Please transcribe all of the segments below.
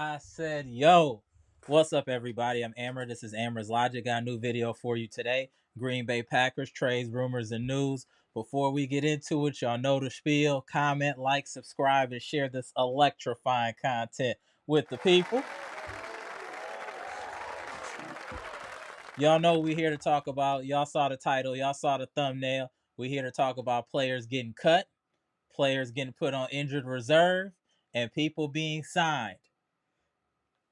I said, yo, what's up, everybody? I'm Amber. This is amaraslogic. Got a new video for you today. Green Bay Packers, trades, rumors, and news. Before we get into it, y'all know the spiel. Comment, like, subscribe, and share this electrifying content with the people. Y'all know we're here to talk about, y'all saw the title, y'all saw the thumbnail. We're here to talk about players getting cut, players getting put on injured reserve, and people being signed.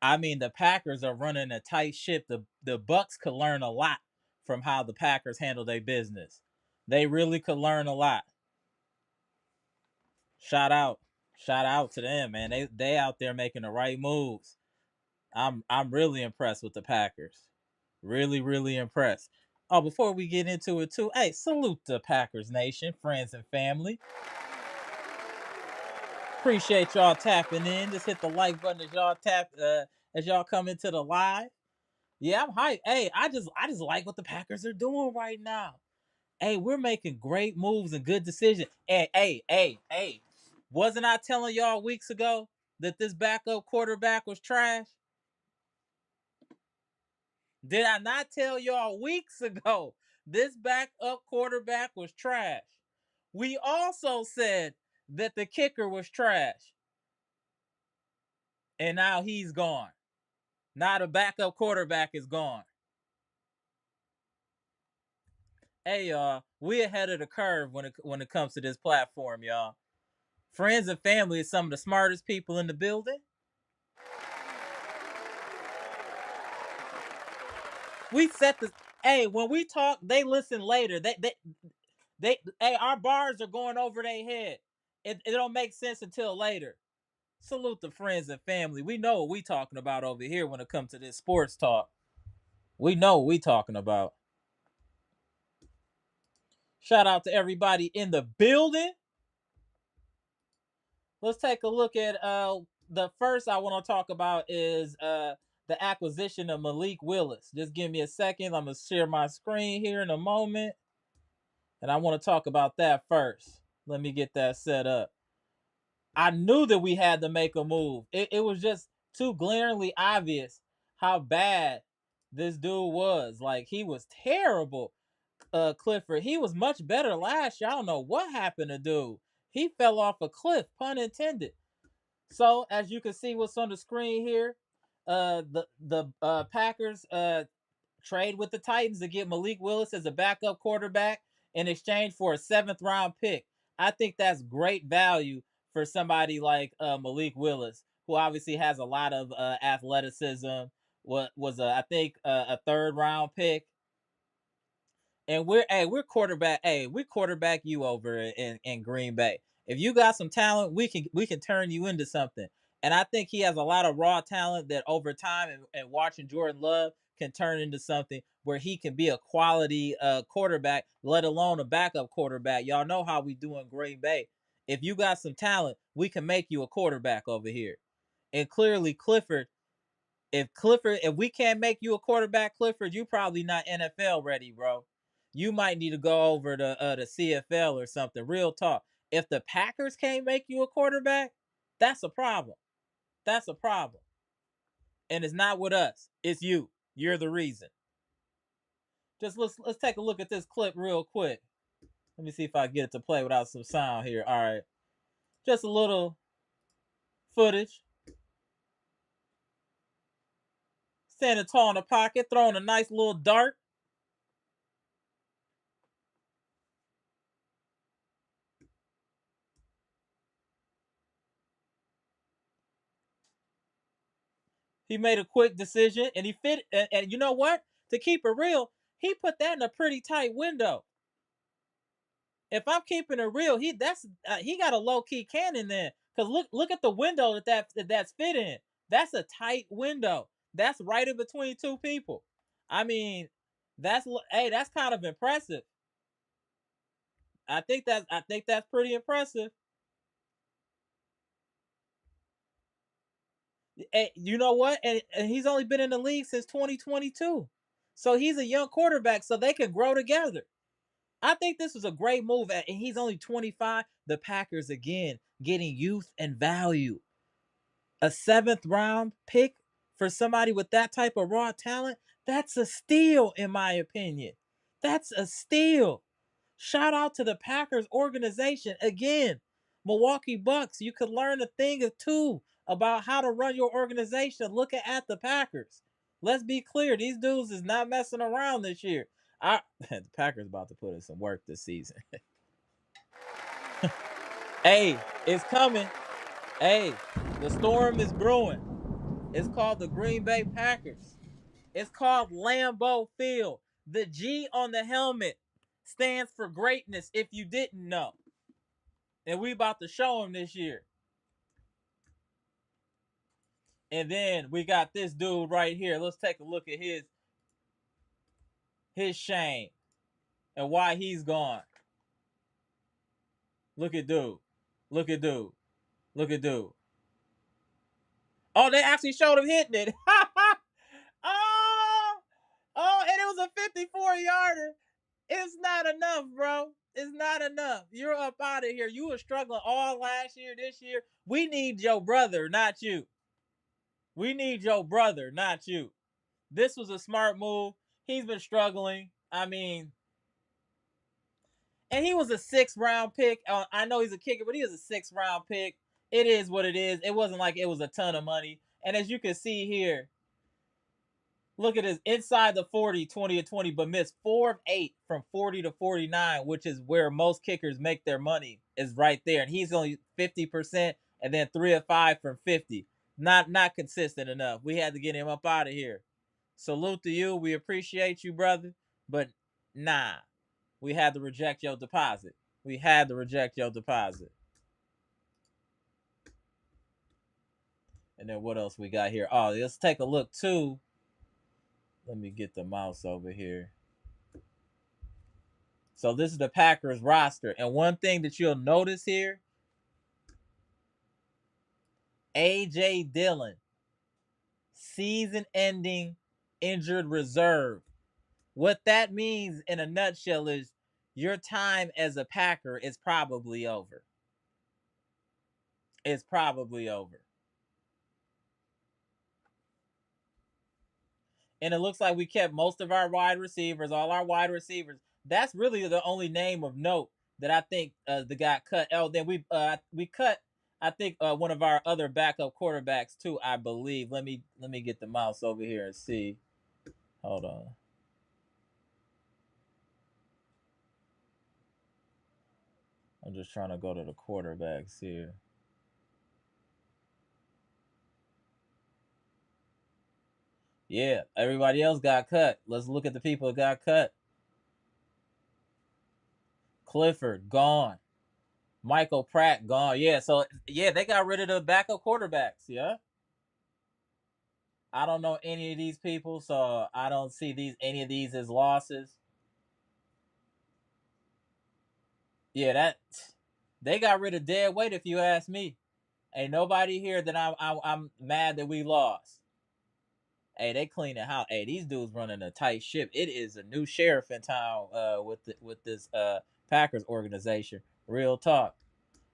I mean, the Packers are running a tight ship. The Bucks could learn a lot from how the Packers handle their business. They really could learn a lot. Shout out. Shout out to them, man. They out there making the right moves. I'm really impressed with the Packers. Really, really impressed. Oh, before we get into it too, hey, salute the Packers Nation, friends and family. Appreciate y'all tapping in. Just hit the like button as y'all come into the live. Yeah, I'm hyped. Hey, I just like what the Packers are doing right now. Hey, we're making great moves and good decisions. Hey. Wasn't I telling y'all weeks ago that this backup quarterback was trash? Did I not tell y'all weeks ago this backup quarterback was trash? We also said that the kicker was trash. And now he's gone. Now the backup quarterback is gone. Hey y'all, we ahead of the curve when it comes to this platform, y'all. Friends and family is some of the smartest people in the building. We set the Hey, when we talk, they listen later. Hey, our bars are going over their head. It don't make sense until later. Salute the friends and family. We know what we talking about over here when it comes to this sports talk. We know what we talking about. Shout out to everybody in the building. Let's take a look at the first I want to talk about is the acquisition of Malik Willis. Just give me a second. I'm gonna share my screen here in a moment. And I want to talk about that first. Let me get that set up. I knew that we had to make a move. It was just too glaringly obvious how bad this dude was. Like, he was terrible. Clifford, he was much better last year. I don't know what happened to dude. He fell off a cliff, pun intended. So as you can see, what's on the screen here, the Packers trade with the Titans to get Malik Willis as a backup quarterback in exchange for a 7th-round pick. I think that's great value for somebody like Malik Willis, who obviously has a lot of athleticism. What was I think a 3rd-round pick, and we quarterback you over in Green Bay. If you got some talent, we can turn you into something. And I think he has a lot of raw talent that over time and watching Jordan Love can turn into something where he can be a quality quarterback, let alone a backup quarterback. Y'all know how we do in Green Bay. If you got some talent, we can make you a quarterback over here. And clearly if we can't make you a quarterback, Clifford, you probably not NFL ready, bro. You might need to go over to the CFL or something. Real talk. If the Packers can't make you a quarterback, that's a problem. That's a problem. And it's not with us. It's you. You're the reason. Just let's take a look at this clip real quick. Let me see if I get it to play without some sound here. All right. Just a little footage. Standing tall in the pocket, throwing a nice little dart. He made a quick decision, and he fit. And you know what? To keep it real, he put that in a pretty tight window. If I'm keeping it real, he got a low key cannon there. Cause look at the window that's fit in. That's a tight window. That's right in between two people. I mean, that's kind of impressive. I think that's pretty impressive. You know what? And he's only been in the league since 2022. So he's a young quarterback, so they can grow together. I think this was a great move, and he's only 25. The Packers again getting youth and value. A 7th-round pick for somebody with that type of raw talent, that's a steal, in my opinion. That's a steal. Shout out to the Packers organization. Again, Milwaukee Bucks, you could learn a thing or two about how to run your organization looking at the Packers. Let's be clear, these dudes is not messing around this year. The Packers about to put in some work this season. Hey, it's coming. Hey, the storm is brewing. It's called the Green Bay Packers. It's called Lambeau Field. The G on the helmet stands for greatness if you didn't know. And we about to show them this year. And then we got this dude right here. Let's take a look at his shame and why he's gone. Look at dude. Look at dude. Look at dude. Oh, they actually showed him hitting it. oh, and it was a 54-yarder. It's not enough, bro. It's not enough. You're up out of here. You were struggling all last year, this year. We need your brother, not you. We need your brother, not you. This was a smart move. He's been struggling. I mean, and he was a 6th-round pick. I know he's a kicker, but he was a 6th-round pick. It is what it is. It wasn't like it was a ton of money. And as you can see here, Look at this. Inside the 40, 20 to 20, but missed 4 of 8 from 40 to 49, which is where most kickers make their money, is right there. And he's only 50%, and then 3 of 5 from 50. Not consistent enough. We had to get him up out of here. Salute to you. We appreciate you, brother. But nah, we had to reject your deposit. We had to reject your deposit. And then what else we got here? Oh, let's take a look too. Let me get the mouse over here. So this is the Packers roster. And one thing that you'll notice here, A.J. Dillon, season-ending injured reserve. What that means in a nutshell is your time as a Packer is probably over. It's probably over. And it looks like we kept most of our wide receivers, all our wide receivers. That's really the only name of note that I think the got cut. Oh, then we cut. I think one of our other backup quarterbacks too. I believe. Let me get the mouse over here and see. Hold on. I'm just trying to go to the quarterbacks here. Yeah, everybody else got cut. Let's look at the people that got cut. Clifford gone. Michael Pratt gone. Yeah, so yeah, they got rid of the backup quarterbacks. Yeah. I don't know any of these people, so I don't see any of these as losses. Yeah, that they got rid of dead weight. If you ask me, ain't nobody here that I'm mad that we lost. Hey, they clean the house. Hey, these dudes running a tight ship. It is a new sheriff in town with this Packers organization. Real talk.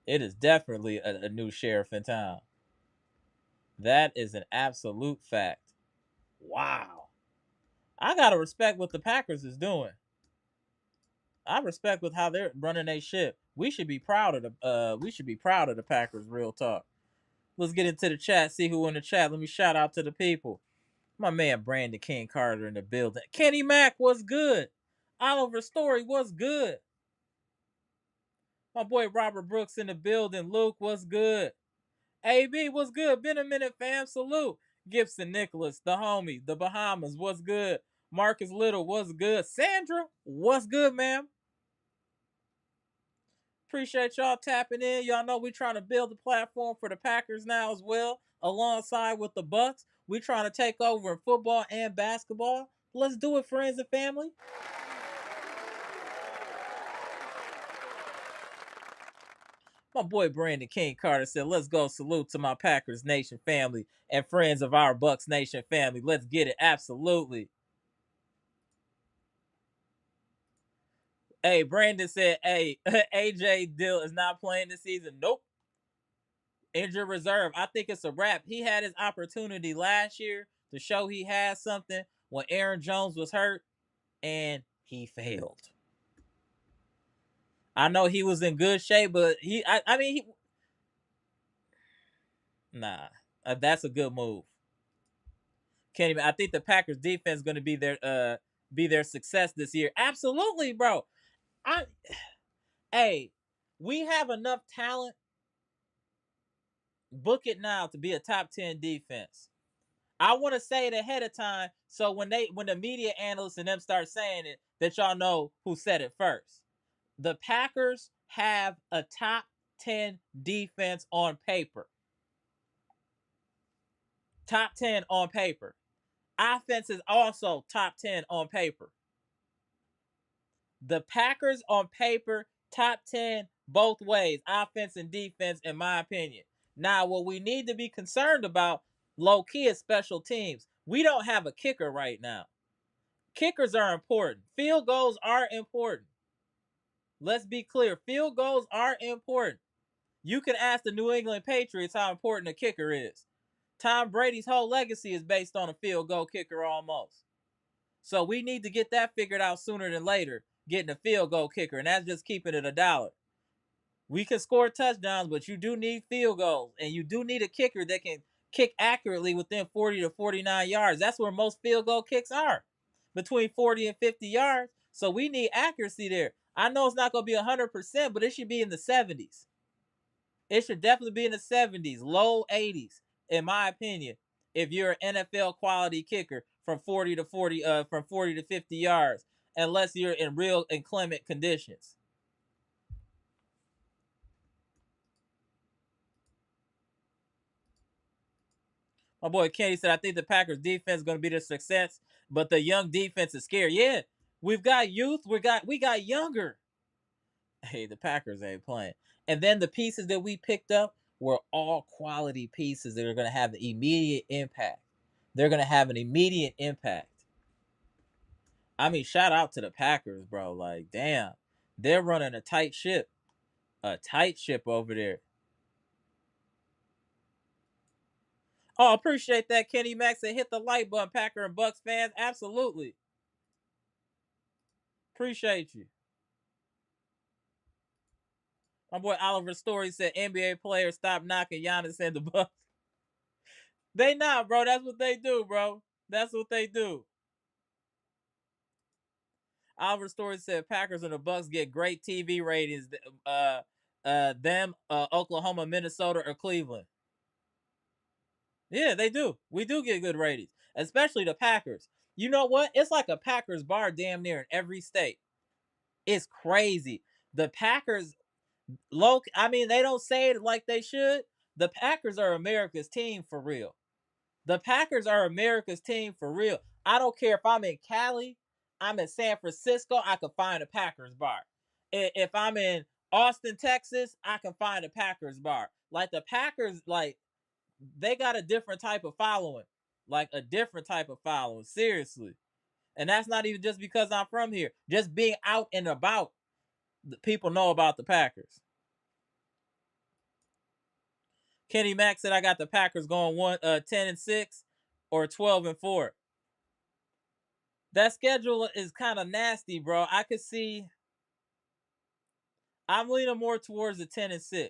It is definitely a new sheriff in town. That is an absolute fact. Wow. I gotta respect what the Packers is doing. I respect with how they're running their ship. We should be proud of the Packers. Real talk. Let's get into the chat. See who in the chat. Let me shout out to the people. My man Brandon King Carter in the building. Kenny Mack was good. Oliver Story was good. My boy Robert Brooks in the building. Luke was good. AB was good. Been a minute, fam. Salute. Gibson Nicholas, the homie, the Bahamas was good. Marcus Little was good. Sandra was good, ma'am. Appreciate y'all tapping in. Y'all know we trying to build a platform for the Packers now as well, alongside with the Bucks. We trying to take over in football and basketball. Let's do it, friends and family. My boy Brandon King Carter said, let's go. Salute to my Packers Nation family and friends of our Bucks Nation family. Let's get it. Absolutely. Hey, Brandon said, hey, AJ Dill is not playing this season. Nope. Injured reserve. I think it's a wrap. He had his opportunity last year to show he had something when Aaron Jones was hurt, and he failed. I know he was in good shape, but nah, that's a good move. Can't even. I think the Packers defense is going to be their success this year. Absolutely, bro. I hey, we have enough talent. Book it now to be a top 10 defense. I want to say it ahead of time, so when the media analysts and them start saying it, that y'all know who said it first. The Packers have a top 10 defense on paper. Top 10 on paper. Offense is also top 10 on paper. The Packers on paper, top 10 both ways, offense and defense, in my opinion. Now, what we need to be concerned about, low key, is special teams. We don't have a kicker right now. Kickers are important. Field goals are important. Let's be clear. Field goals are important. You can ask the New England Patriots how important a kicker is. Tom Brady's whole legacy is based on a field goal kicker almost. So we need to get that figured out sooner than later, getting a field goal kicker, and that's just keeping it $1. We can score touchdowns, but you do need field goals, and you do need a kicker that can kick accurately within 40 to 49 yards. That's where most field goal kicks are, between 40 and 50 yards. So we need accuracy there. I know it's not going to be 100%, but it should be in the 70s. It should definitely be in the 70s, low 80s, in my opinion. If you're an NFL quality kicker from 40 to 50 yards, unless you're in real inclement conditions. My boy Kenny said, I think the Packers defense is going to be the success, but the young defense is scary. Yeah, we've got youth. We got younger. Hey, the Packers ain't playing. And then the pieces that we picked up were all quality pieces that are going to have the immediate impact. They're going to have an immediate impact. I mean, shout out to the Packers, bro. Like, damn, they're running a tight ship over there. Oh, appreciate that, Kenny Max. And hit the like button, Packer and Bucks fans. Absolutely. Appreciate you. My boy Oliver Story said NBA players stop knocking Giannis and the Bucks. They not, bro. That's what they do, bro. That's what they do. Oliver Story said Packers and the Bucks get great TV ratings. Oklahoma, Minnesota, or Cleveland. Yeah, they do. We do get good ratings, especially the Packers. You know what? It's like a Packers bar damn near in every state. It's crazy. The Packers, I mean, they don't say it like they should. The Packers are America's team for real. The Packers are America's team for real. I don't care if I'm in Cali, I'm in San Francisco, I can find a Packers bar. If I'm in Austin, Texas, I can find a Packers bar. Like the Packers, like they got a different type of following. Like a different type of following. Seriously. And that's not even just because I'm from here. Just being out and about, the people know about the Packers. Kenny Mack said I got the Packers going 10-6 or 12-4. That schedule is kind of nasty, bro. I could see. I'm leaning more towards the 10-6.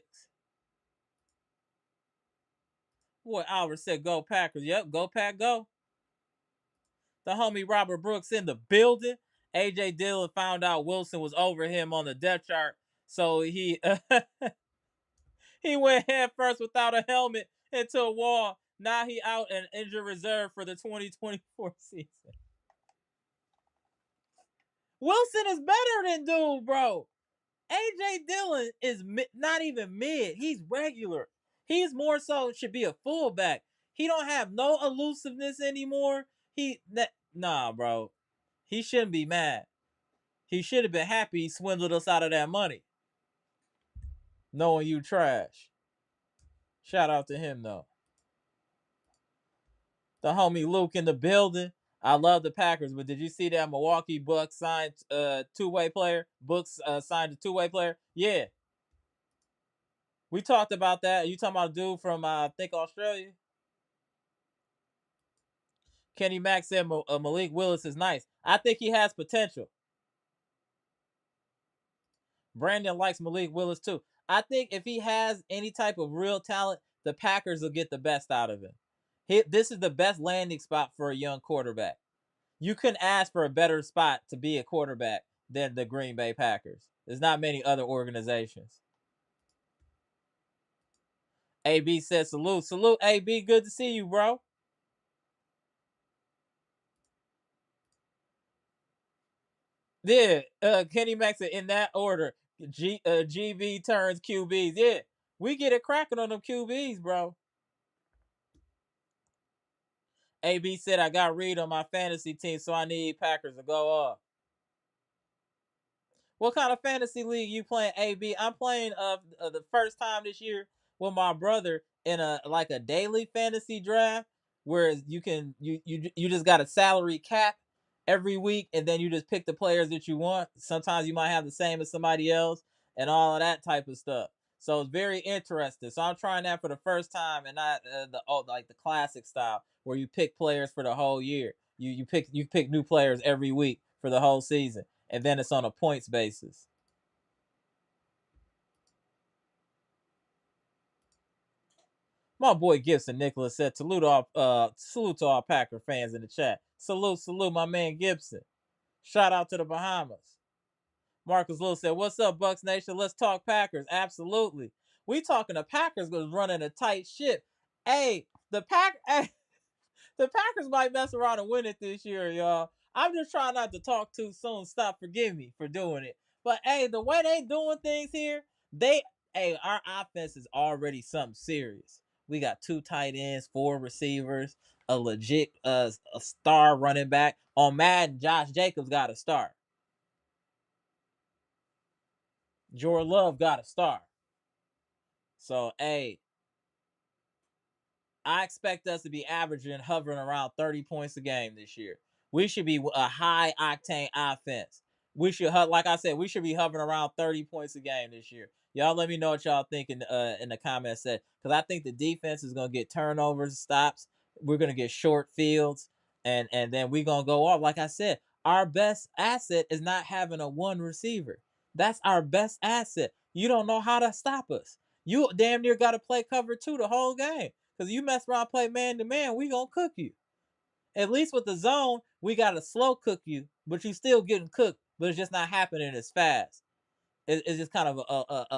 Boy, Albert said go Packers. Yep, go Pack, go. The homie Robert Brooks in the building. AJ Dillon found out Wilson was over him on the depth chart, so he he went head first without a helmet into a wall. Now he out and injured reserve for the 2024 season. Wilson is better than dude, bro. AJ Dillon is not even mid. He's regular. He's more so should be a fullback. He don't have no elusiveness anymore. Nah, bro. He shouldn't be mad. He should have been happy he swindled us out of that money. Knowing you trash. Shout out to him though. The homie Luke in the building. I love the Packers, but did you see that Milwaukee Bucks signed two-way player? Bucks signed a two-way player? Yeah. We talked about that. You talking about a dude from I think Australia? Kenny Mack said Malik Willis is nice. I think he has potential. Brandon likes Malik Willis too. I think if he has any type of real talent, the Packers will get the best out of him. This is the best landing spot for a young quarterback. You couldn't ask for a better spot to be a quarterback than the Green Bay Packers. There's not many other organizations. AB says salute. Salute, AB. Good to see you, bro. Yeah, Kenny Mack said in that order. GB turns QBs. Yeah, we get it cracking on them QBs, bro. AB said I got Reed on my fantasy team, so I need Packers to go off. What kind of fantasy league you playing, AB? I'm playing the first time this year with my brother in a daily fantasy draft where you just got a salary cap every week and then you just pick the players that you want. Sometimes you might have the same as somebody else and all of that type of stuff. So it's very interesting. So I'm trying that for the first time and not the classic style where you pick players for the whole year. You pick new players every week for the whole season and then it's on a points basis. My boy Gibson Nicholas said, salute to all Packer fans in the chat. Salute, my man Gibson. Shout out to the Bahamas. Marcus Lewis said, what's up, Bucks Nation? Let's talk Packers. Absolutely. We talking the Packers was running a tight ship. Hey, the Packers might mess around and win it this year, y'all. I'm just trying not to talk too soon. Stop, forgive me for doing it. But hey, the way they doing things here, our offense is already something serious. We got 2 tight ends, 4 receivers, a legit a star running back. On Madden, Josh Jacobs got a star. Jordan Love got a star. So hey, I expect us to be averaging, hovering around 30 points a game this year. We should be a high octane offense. We should, like I said, we should be hovering around 30 points a game this year. Y'all let me know what y'all think in the comments section, because I think the defense is gonna get turnovers, stops. We're gonna get short fields, and then we're gonna go off. Like I said, our best asset is not having a one receiver. That's our best asset. You don't know how to stop us. You damn near got to play cover 2 the whole game. Because you mess around, play man to man, we gonna cook you. At least with the zone, we gotta slow cook you, but you still getting cooked. But it's just not happening as fast. It's just kind of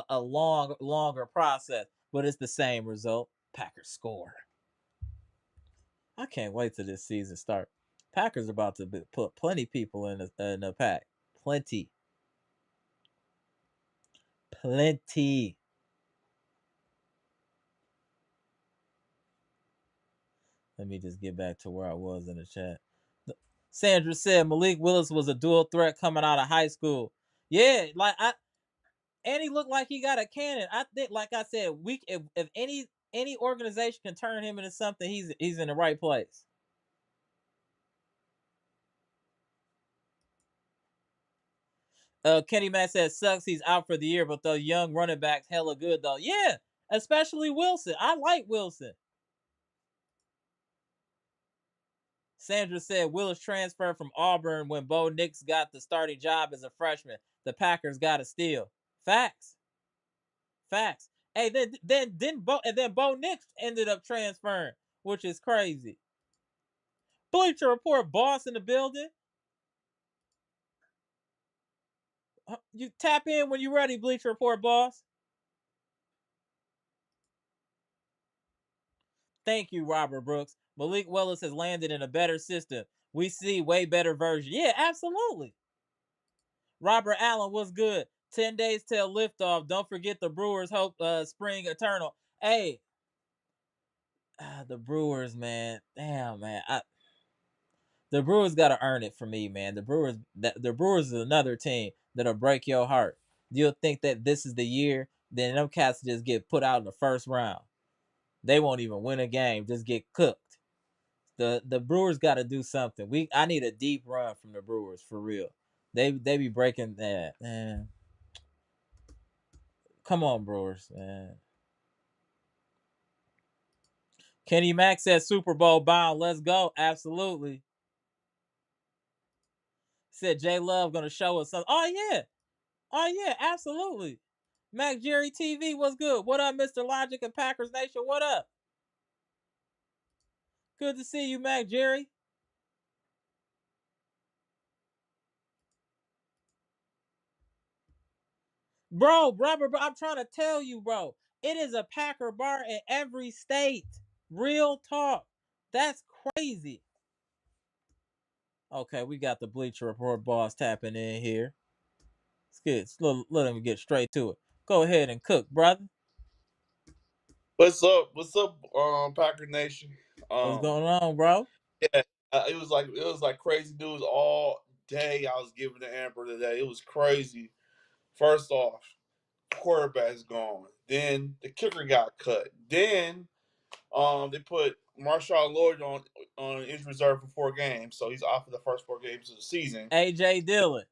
a longer process, but it's the same result. Packers score. I can't wait till this season start. Packers are about to put plenty people in the pack. Plenty. Let me just get back to where I was in the chat. Sandra said Malik Willis was a dual threat coming out of high school. Yeah, and he looked like he got a cannon. I think, like I said, if any organization can turn him into something, he's in the right place. Kenny Matt said sucks he's out for the year, but the young running backs hella good though. Yeah, especially Wilson. I like Wilson. Sandra said Willis transferred from Auburn when Bo Nix got the starting job as a freshman. The Packers got to steal. Facts. Hey, then Bo Nix ended up transferring, which is crazy. Bleacher Report boss in the building. You tap in when you're ready, Bleacher Report boss. Thank you, Robert Brooks. Malik Willis has landed in a better system. We see way better version. Yeah, absolutely. Robert Allen, what's good? 10 days till liftoff. Don't forget the Brewers hope spring eternal. Hey, the Brewers, man. Damn, man. The Brewers got to earn it for me, man. The Brewers is another team that'll break your heart. You'll think that this is the year, then them cats just get put out in the first round. They won't even win a game, just get cooked. The Brewers got to do something. I need a deep run from the Brewers for real. They be breaking that, man. Come on, Brewers, man. Kenny Mack said Super Bowl bound. Let's go. Absolutely. Said J Love gonna show us something. Oh yeah, absolutely. Mac Jerry TV, what's good? What up, Mr. Logic and Packers Nation? What up? Good to see you, Mac Jerry. Bro, I'm trying to tell you, bro. It is a Packer bar in every state. Real talk. That's crazy. Okay, we got the Bleacher Report boss tapping in here. It's good. Let him get straight to it. Go ahead and cook, brother. What's up? Packer Nation? What's Um, going on, bro? yeah, it was like crazy news all day. I was giving the Amber today. It was crazy. First off, quarterback's gone. Then the kicker got cut. Then they put Marshawn Lloyd on injury reserve for 4 games, so he's off for the first 4 games of the season. AJ Dillon.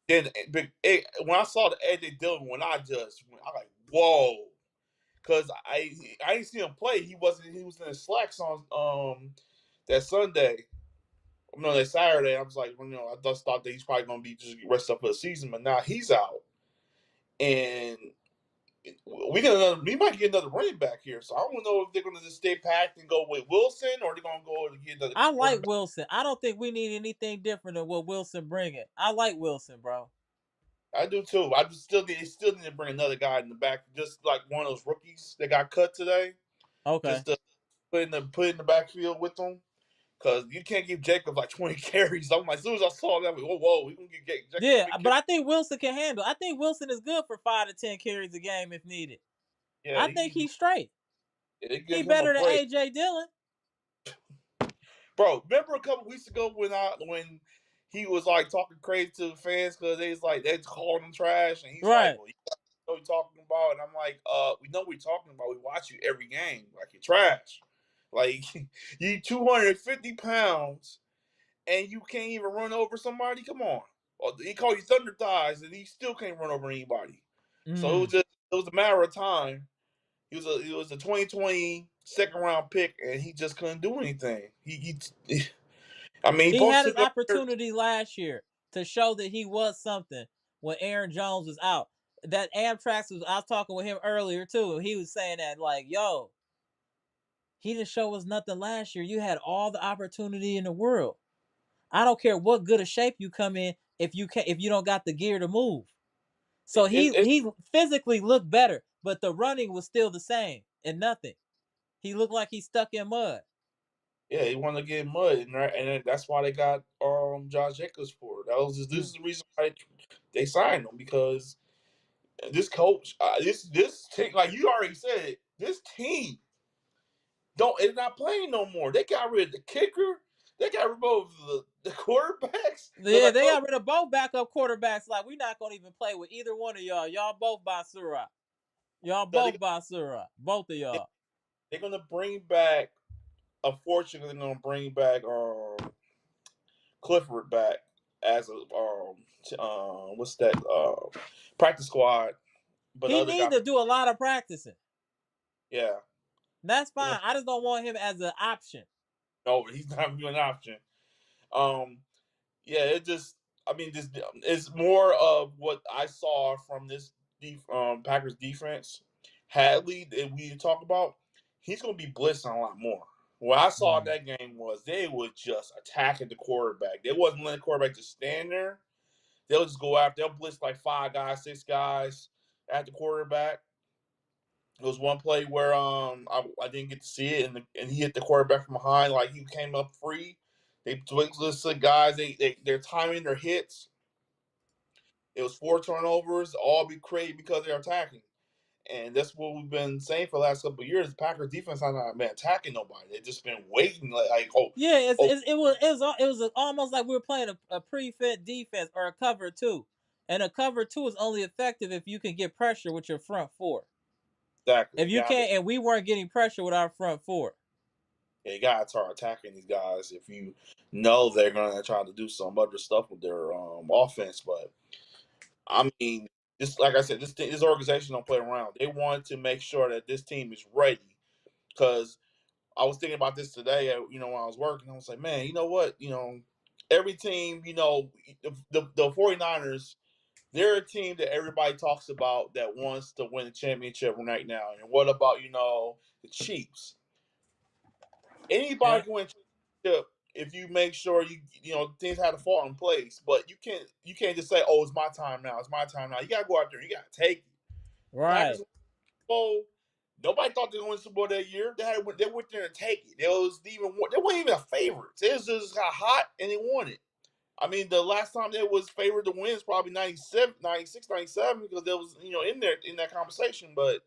Then when I saw the AJ Dillon, I like, whoa. Because I didn't see him play. He was in his slacks on that Sunday. No, that Saturday. I was like, I just thought that he's probably gonna be just rest up for the season, but now he's out. And we might get another running back here. So I don't know if they're going to just stay packed and go with Wilson, or they're going to go and get another I like quarterback. Wilson. I don't think we need anything different than what Wilson bringing. I like Wilson, bro. I do too. I just still need to bring another guy in the back, just like one of those rookies that got cut today, Okay. just to put in the backfield with them. Because you can't give Jacob like 20 carries. I'm like, as soon as I saw that, I'm like, whoa, we gonna get Jacob Yeah, 20 but carries. I think Wilson can handle. I think Wilson is good for 5 to 10 carries a game if needed. Yeah, I think he's straight. they He give him a better than break, AJ Dillon. bro. Remember a couple weeks ago when he was like talking crazy to the fans because they calling him trash, and he's like, Right. well, you know what you're talking about, and I'm like, we know what you're talking about. We watch you every game, like you're trash, like you 250 pounds and you can't even run over somebody. Come on, well, he called you thunder thighs, and he still can't run over anybody. So Mm. it was a matter of time. He was a 2020 second round pick, and he just couldn't do anything. I mean, he He had his posted up there. opportunity last year to show that he was something when Aaron Jones was out. That Amtrak was. I was talking with him earlier too, and he was saying that like, "Yo, he didn't show us nothing last year. You had all the opportunity in the world. I don't care what good of shape you come in if you don't got the gear to move." So It, he physically looked better, but the running was still the same and nothing. He looked like he stuck in mud. yeah, he wanted to get mud, and that's why they got Josh Jacobs for it. This Mm. is the reason why they signed him, because this coach, this team, like you already said, this team is not playing no more. They got rid of the kicker. They got rid of the quarterbacks. Because Yeah, I they told got rid of both backup quarterbacks. Like, we're not gonna even play with either one of y'all. Y'all both by Surah. Y'all you, both by Surah. Both of y'all. they're gonna bring back. Unfortunately, they're gonna bring back Clifford back as a what's that practice squad. But the He other need guy, to do a lot of practicing. yeah, That's they're gonna fine. I just don't want him as an option. no, he's not doing an option. Um, yeah, it just I mean this it's more of what I saw from this Packers defense. Hadley that we talked about, he's gonna be blitzing a lot more. What I saw in Mm. that game was they were just attacking the quarterback. They wasn't letting the quarterback just stand there. They'll just go after. They'll blitz like 5 guys, 6 guys at the quarterback. There was one play where I didn't get to see it, and he hit the quarterback from behind, like he came up free. They blitz the guys. They're timing their hits. It was 4 turnovers, all be created because they're attacking. And that's what we've been saying for the last couple of years. The Packers defense has not been attacking nobody. They've just been waiting, Yeah, oh, it was almost like we were playing a pre-fit defense or a cover two, and a cover two is only effective if you can get pressure with your front four. exactly. If you can't, and we weren't getting pressure with our front four. You gotta start attacking these guys if you know they're gonna try to do some other stuff with their offense. But I mean, this like I said, this organization don't play around. They want to make sure that this team is ready. Because I was thinking about this today. When I was working, I was like, man, you know what? Every team, the 49ers, they're a team that everybody talks about that wants to win a championship right now. And what about the Chiefs? Yeah, Anybody can win a championship if you make sure things have to fall in place. But you can't just say, oh, it's my time now. It's my time now. You gotta go out there and you gotta take it. Packers right, won the Super Bowl. Nobody thought they were going to Super Bowl that year. They went there and take it. They weren't even a favorite. They just got hot and they won it. I mean, the last time they was favored to win is probably 97, 96, 97 because they was in there in that conversation. But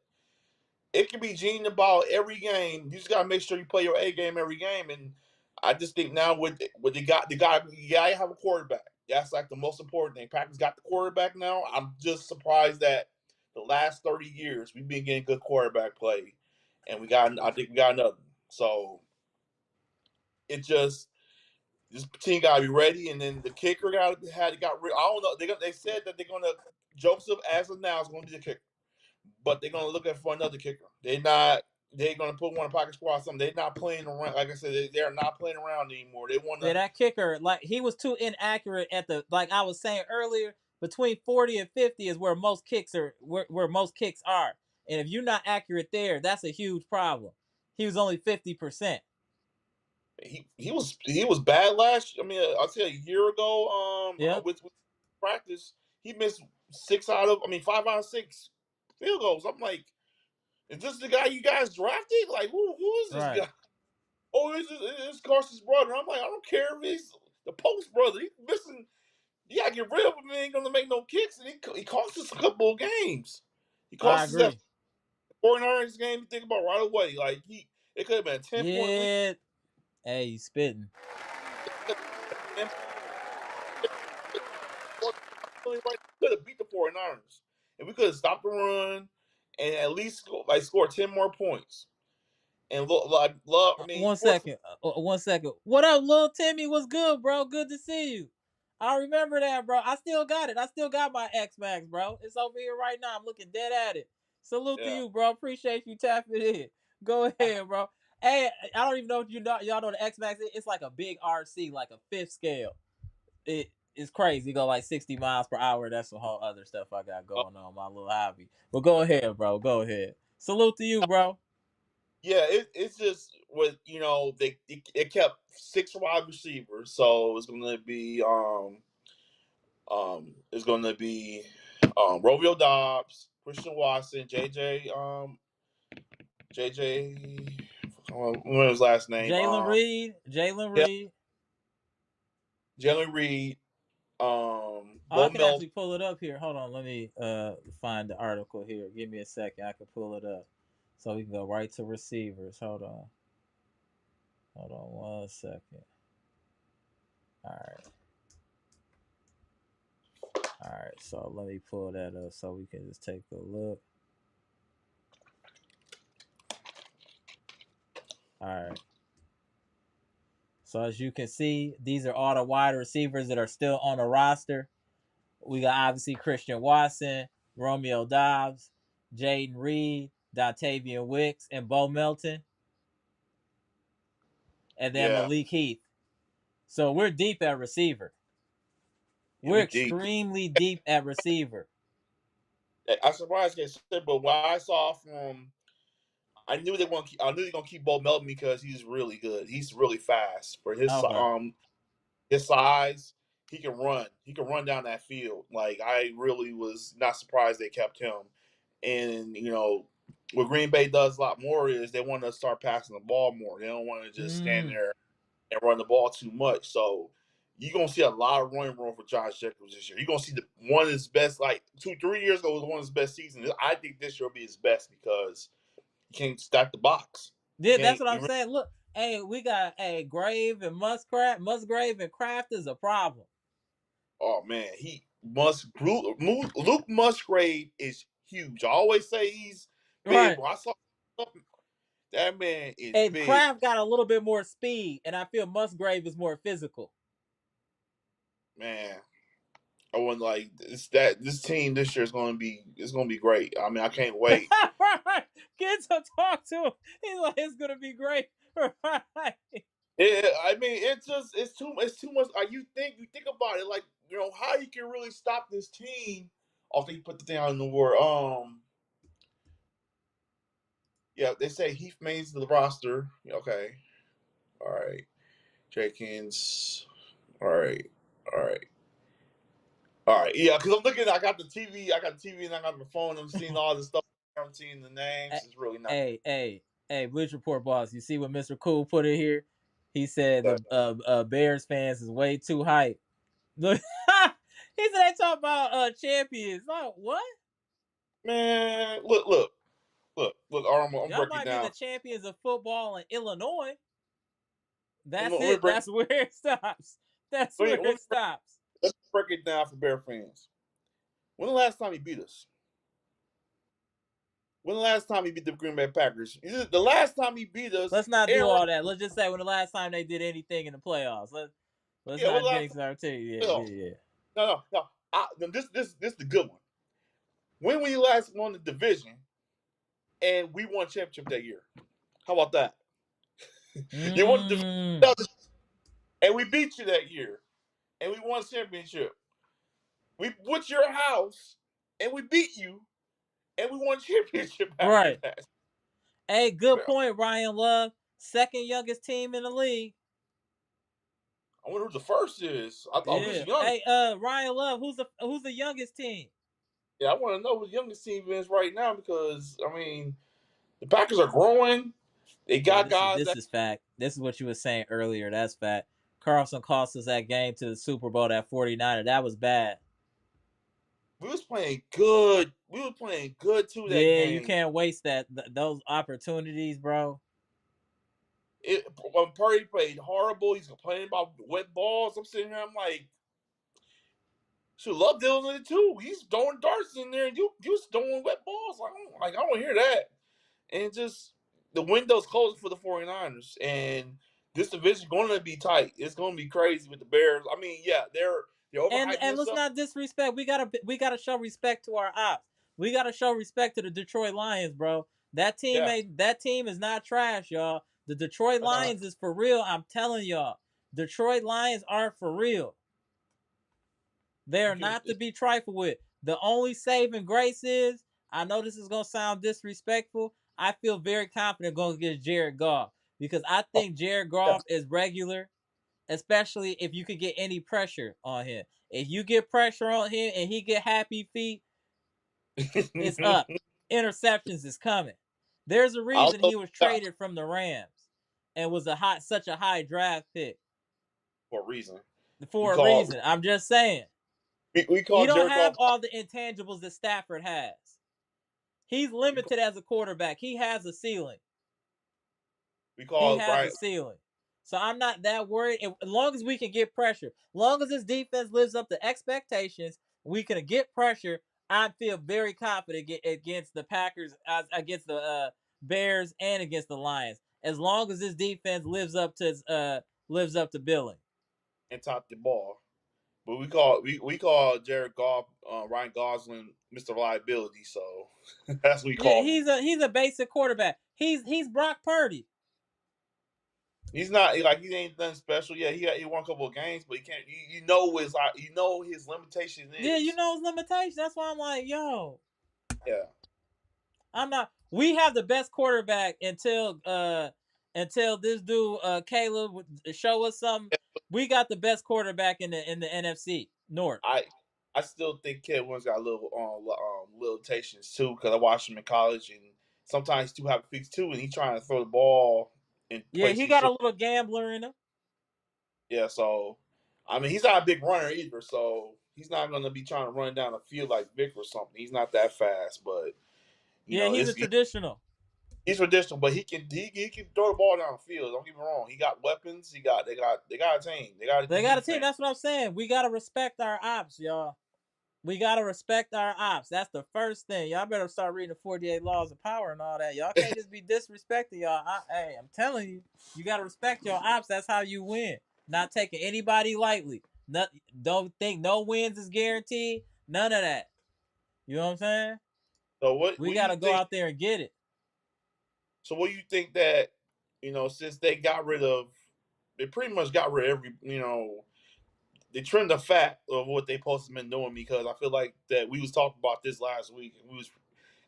it can be gene about every game. You just gotta make sure you play your A game every game. And I just think now with you gotta have a quarterback. That's like the most important thing. Packers got the quarterback now. I'm just surprised that the last 30 years we've been getting good quarterback play, and I think we got another. So it just this team gotta be ready, and then the kicker got I don't know. They said that they're gonna Joseph as of now is gonna be the kicker, but they're gonna look at for another kicker. They're gonna put one in pocket squad or something. They're not playing around. Like I said, they're not playing around anymore. They want yeah. to That kicker, like he was too inaccurate at the like I was saying earlier. Between 40 and 50 is where most kicks are. Where most kicks are. And if you're not accurate there, that's a huge problem. He was only 50%. He was bad last. I mean, I'll tell you, a year ago, Yep. with practice, he missed 5 out of 6 field goals. I'm like, is this the guy you guys drafted? Like, who is this Right. guy? Oh, it's Carson's brother. I'm like, I don't care if he's the post brother. He's missing. You gotta get rid of him. He ain't gonna make no kicks, and he cost us a couple of games. He I cost us that agree. 49ers game. You think about right away. Like it could have been a 10-point lead. Yeah. Hey, you spitting. And could have beat the 49ers, and we could have stopped the run, and at least score 10 more points. And look, like love. I mean, One second. 1 second. What up, little Timmy? What's good, bro? Good to see you. I remember that, bro. I still got it. I still got my X Max, bro. It's over here right now. I'm looking dead at it. Salute to yeah, you, bro. Appreciate you tapping in. Go ahead, bro. Hey, I don't even know if y'all know the X Max. It's like a big RC, like a fifth scale. It's crazy. You go like 60 miles per hour. That's some whole other stuff I got going on, my little hobby. But go ahead, bro. Go ahead. Salute to you, bro. yeah. It's just with it kept 6 wide receivers, so it's gonna be Romeo Dobbs, Christian Watson, JJ. What was his last name? Jalen Reed. Jalen Yeah, Reed. Jalen Reed. Oh, I Bo can Melton. actually pull it up here. Hold on, let me find the article here. Give me a second. I can pull it up. So we can go right to receivers. Hold on. Hold on 1 second. Alright. Alright, so let me pull that up so we can just take a look. Alright. So as you can see, these are all the wide receivers that are still on the roster. We got obviously Christian Watson, Romeo Dobbs, Jaden Reed, Dontavian Wicks, and Bo Melton. And then Yeah, Malik Heath. So we're deep at receiver. yeah, We're we deep. extremely deep at receiver. I'm surprised they said, but what I saw from, I knew they want. I knew they're gonna keep Bo Melton because he's really good. He's really fast for Okay. his size. He can run. He can run down that field. Like I really was not surprised they kept him. And what Green Bay does a lot more is they want to start passing the ball more. They don't want to just stand Mm. there and run the ball too much. So you're gonna see a lot of running room for Josh Jacobs this year. You're gonna see one of his best, like 2-3 years ago was one of his best seasons. I think this year will be his best because you can't stack the box. You Yeah, that's can't. what I'm saying. Look, hey, we got Grave and Musgrave and Kraft is a problem. Oh man, Luke Musgrave is huge. I always say he's big, Right. but I saw something. That man is And big, Kraft got a little bit more speed, and I feel Musgrave is more physical. man. I want like this team this year is gonna be great. I mean, I can't wait. Right. Kids to talk to him. He's like, it's gonna be great. Right. I mean, it's too much. You think about it, like how you can really stop this team. Oh, they put the thing out in the word. Yeah, they say Heath Main's the roster. Okay, all right, Jenkins. All right, all right, all right. Yeah, because I'm looking. I got the TV. I got the TV, and I got my phone. I'm seeing all this stuff. I'm seeing the names. It's really not. Hey, hey, hey, Blitz Report boss. You see what Mr. Cool put in here? He said the Bears fans is way too hype. Look, he said they talk about champions. Like what? Man, look. I'm Y'all breaking might be the down. champions of football in Illinois. That's Let me it. break. That's where it stops. That's Let me, where let me it stops. let's break it down for Bear fans. When the last time he beat us? When the last time he beat the Green Bay Packers? The last time he beat us, Let's not do Aaron all Rodgers. that. Let's just say when the last time they did anything in the playoffs. Let's Yeah, when not the last jinx time? our team. Yeah, No, yeah, yeah. no. This is the good one. When we last won the division and we won championship that year? How about that? You won the Mm. division and we beat you that year and we won championship. We went to your house and we beat you and we won championship after Right. that. Hey, good Well, point, Ryan Love. Second youngest team in the league. I wonder who the first is. I thought we was Yeah. young. Hey, Ryan Love, who's the youngest team? Yeah, I want to know who the youngest team is right now because I mean the Packers are growing. They Yeah, got this is guys this that is fact. This is what you were saying earlier. That's fact. Carlson cost us that game to the Super Bowl at 49er. That was bad. we was playing good. We were playing good too that Yeah, you game. can't waste those opportunities, bro. When Purdy played horrible, he's complaining about wet balls. I'm sitting here, I'm like, should love dealing with it too. He's throwing darts in there, and you throwing wet balls. I don't hear that. And just the window's closing for the 49ers, and this division going to be tight. It's going to be crazy with the Bears. I mean, yeah, they're overhyping And let's themselves. not disrespect. We gotta show respect to our ops. We gotta show respect to the Detroit Lions, bro. Yeah, That team is not trash, y'all. The Detroit uh, Lions is for real. I'm telling y'all. Detroit Lions are for real. They you are can. not to be trifled with. The only saving grace is, I know this is gonna sound disrespectful. I feel very confident going against Jared Goff because I Oh, think Jared yeah. Goff is regular, especially if you could get any pressure on him. If you get pressure on him and he get happy feet, it's up. Interceptions is coming. There's a reason Also, he was traded from the Rams and was such a high draft pick for a reason, we for a call reason. I'm just saying. we He call don't Jared Goff. have all the intangibles that Stafford has. He's We call, limited as a quarterback. He has a ceiling. we He call has a Brian ceiling. So I'm not that worried. As long as we can get pressure, as long as this defense lives up to expectations, we can get pressure. I feel very confident against the Packers, against the Bears, and against the Lions. As long as this defense lives up to billing. and top the ball. But we call Jared Goff, Ryan Gosling, Mr. Reliability. So that's what we Yeah, call him. he's a basic quarterback. He's Brock Purdy. He's not like he ain't done special. Yeah, he won a couple of games, but he can't. You know his limitation Yeah, you is. know his limitations. That's why I'm like, yo, Yeah, I'm not. We have the best quarterback until this dude Caleb would show us something. We got the best quarterback in the NFC North. I I still think Kid Williams got a little limitations too because I watched him in college and sometimes he's too happy feet too, and he's trying to throw the ball in Yeah, places he he got a should. little gambler in him. Yeah, so I mean he's not a big runner either, so he's not going to be trying to run down the field like Vic or something. He's not that fast, but Yeah, he's a traditional. he's traditional, but he can throw the ball down the field. Don't get me wrong. He got weapons. They got a team. They got a They good got a team. defense. That's what I'm saying. We gotta respect our ops, y'all. We gotta respect our ops. That's the first thing. Y'all better start reading the 48 Laws of Power and all that. Y'all can't just be disrespecting y'all. Hey, I'm telling you, you gotta respect your ops. That's how you win. Not taking anybody lightly. Not, don't think no wins is guaranteed. None of that. You know what I'm saying? So what We what do you gotta go think? out there and get it. So what do you think that since they pretty much got rid of every they trimmed the fat of what they supposed to been doing because I feel like that we was talking about this last week and we was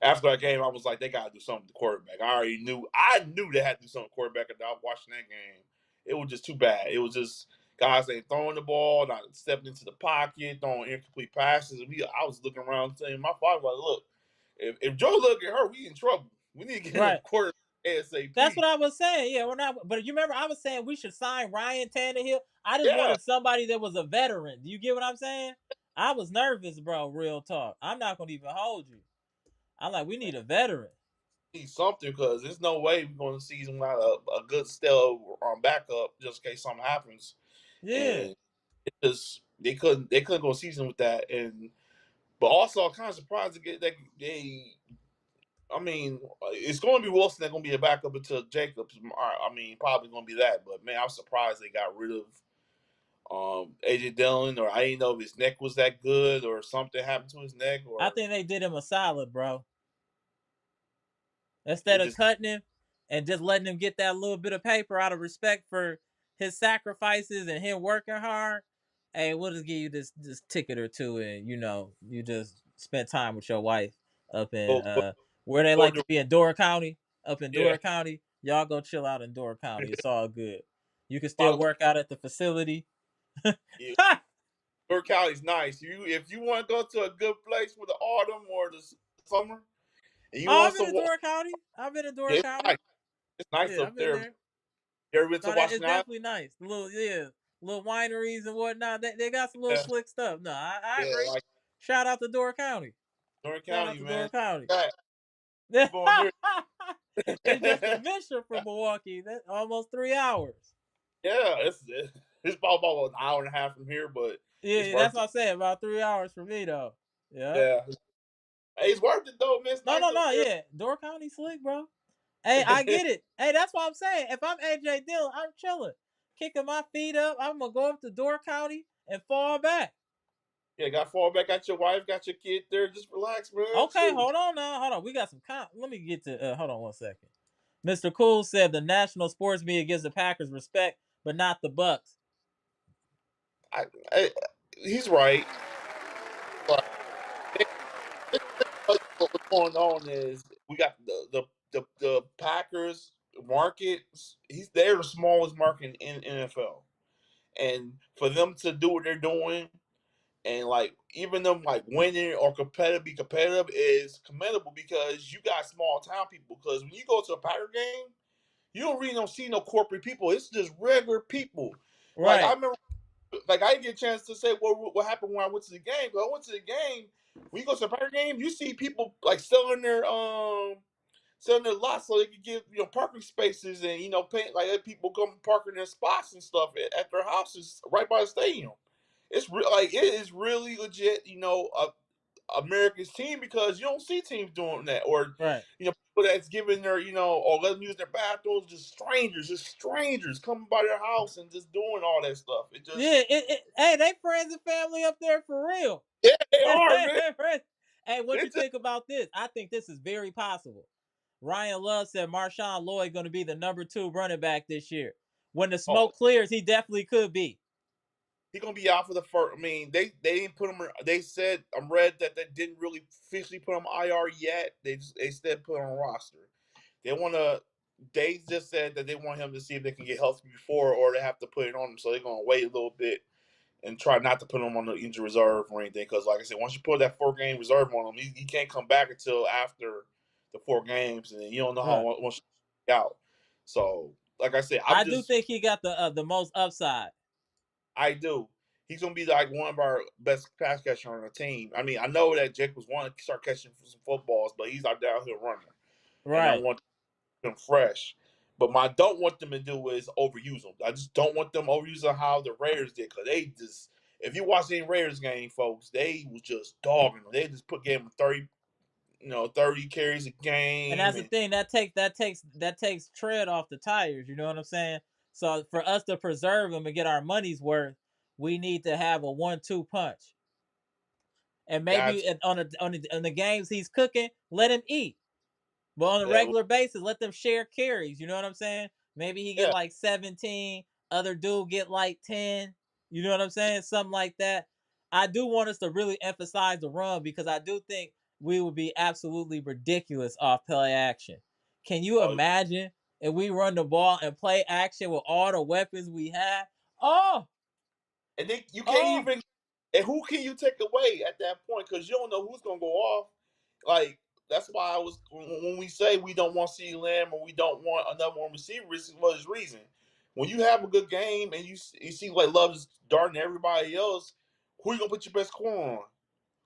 after that game I was like they gotta do something with the quarterback. I knew they had to do something with the quarterback and I was watching that game. It was just too bad. It was just guys ain't throwing the ball, not stepping into the pocket, throwing incomplete passes. I was looking around saying my father was like, look, if Joe look at her, we in trouble. We need to get a Right. quarterback That's what ASAP. I was saying. Yeah, we're not. But you remember, I was saying we should sign Ryan Tannehill. I just Yeah. wanted somebody that was a veteran. Do you get what I'm saying? I was nervous, bro. Real talk. I'm not gonna even hold you. I'm like, we need a veteran. Need something because there's no way we're going to season without a good stellar backup just in case something happens. Yeah, And it just they couldn't go season with that. And but also I'm kind of surprised to get that they. I mean, it's going to be Wilson. That's going to be a backup until Jacobs. I mean, probably going to be that. But man, I was surprised they got rid of AJ Dillon, or I didn't know if his neck was that good, or something happened to his neck, I or think they did him a solid, bro. Instead it of just cutting him and just letting him get that little bit of paper out of respect for his sacrifices and him working hard. Hey, we'll just give you this ticket or two, and you just spend time with your wife up in Go where they go like do to be in Door County, up in yeah. Door County. Y'all go chill out in Door County. It's all good. You can still Follow- work out at the facility. yeah. York County's nice. If you want to go to a good place for the autumn or the summer, and you Oh, want I've been some in water, Door County. I've been in Door yeah, it's County. nice. It's nice Yeah, up I've been there. there. You ever been to No, that it's Washington Island? definitely nice. The little little wineries and whatnot. They got some little Yeah, slick stuff. No, I yeah, agree. like Shout out to Door County. North Shout out County, to man. Door County. Yeah, people on there. It's just a mission from Milwaukee. That almost 3 hours. Yeah, it's about an hour and a half from here, but it's Yeah, that's worth it. what I'm saying. About 3 hours for me though. Yeah. Yeah, hey, it's worth it though, man. It's No, nice no, up no. there. Yeah, Door County slick, bro. Hey, I get it. Hey, that's what I'm saying. If I'm AJ Dillon, I'm chilling, kicking my feet up. I'm gonna go up to Door County and fall back. Yeah, got fall back, got your wife, got your kid there. Just relax, man. Okay, Shoot. hold on now. Hold on. We got some. Let me get to. Hold on 1 second. Mr. Cool said the national sports media gives the Packers respect, but not the Bucks. I, I, he's right. But what's going on is we got the Packers market. They're the smallest market in NFL, and for them to do what they're doing and like even them like winning or be competitive is commendable because you got small town people. Because when you go to a Packer game, you don't see no corporate people. It's just regular people. Like I Right, remember, like I didn't get a chance to say what happened when I went to the game. But I went to the game. When you go to a Packer game, you see people like selling their lots so they can get parking spaces and pay like let people come park in their spots and stuff at their houses right by the stadium. Like it is really legit, America's team because you don't see teams doing that or right. people that's giving their or let them use their bathrooms, just strangers coming by their house and just doing all that stuff. It just Yeah, hey, they friends and family up there for real. yeah, they are, man. Hey, what you It's just, think about this? I think this is very possible. Ryan Love said Marshawn Lloyd going to be the number 2 running back this year. When the oh, smoke clears, he definitely could be. he gonna be out for the first. I mean, they didn't put him. They said I read that they didn't really officially put him IR yet. They instead put him on roster. They want to. They just said that they want him to see if they can get healthy before, or they have to put it on him. So they're gonna wait a little bit and try not to put him on the injury reserve or anything. Because, like I said, once you put that 4 game reserve on him, he can't come back until after the 4 games, and then you don't know how Right. once you out. So, like I said, I do think he got the most upside. I do. He's gonna be like one of our best pass catchers on the team. I mean, I know that Jake was wanting to start catching some footballs, but he's our downhill runner, and I Right. want them fresh. But what I don't want them to do is overuse them. I just don't want them overusing how the Raiders did, because they just, if you watch any Raiders game, folks, they was just dogging them. They just gave them 30 carries a And game, that's the and thing that takes tread off the tires. You know what I'm saying? So for us to preserve him and get our money's worth, we need to have a 1-2 punch. And that's maybe on the games he's cooking, let him eat. But on a yeah, regular basis, let them share carries. You know what I'm saying? Maybe he get yeah. like 17, other dude get like 10. You know what I'm saying? Something like that. I do want us to really emphasize the run because I do think we would be absolutely ridiculous off play action. Can you Oh, imagine if we run the ball and play action with all the weapons we have? Oh, and then you can't oh, even. And who can you take away at that point? Because you don't know who's gonna go off. Like that's why I was when we say we don't want CeeDee Lamb or we don't want another one receiver, it's for this reason. When you have a good game and you see like Love is darting everybody else, who you gonna put your best corner on?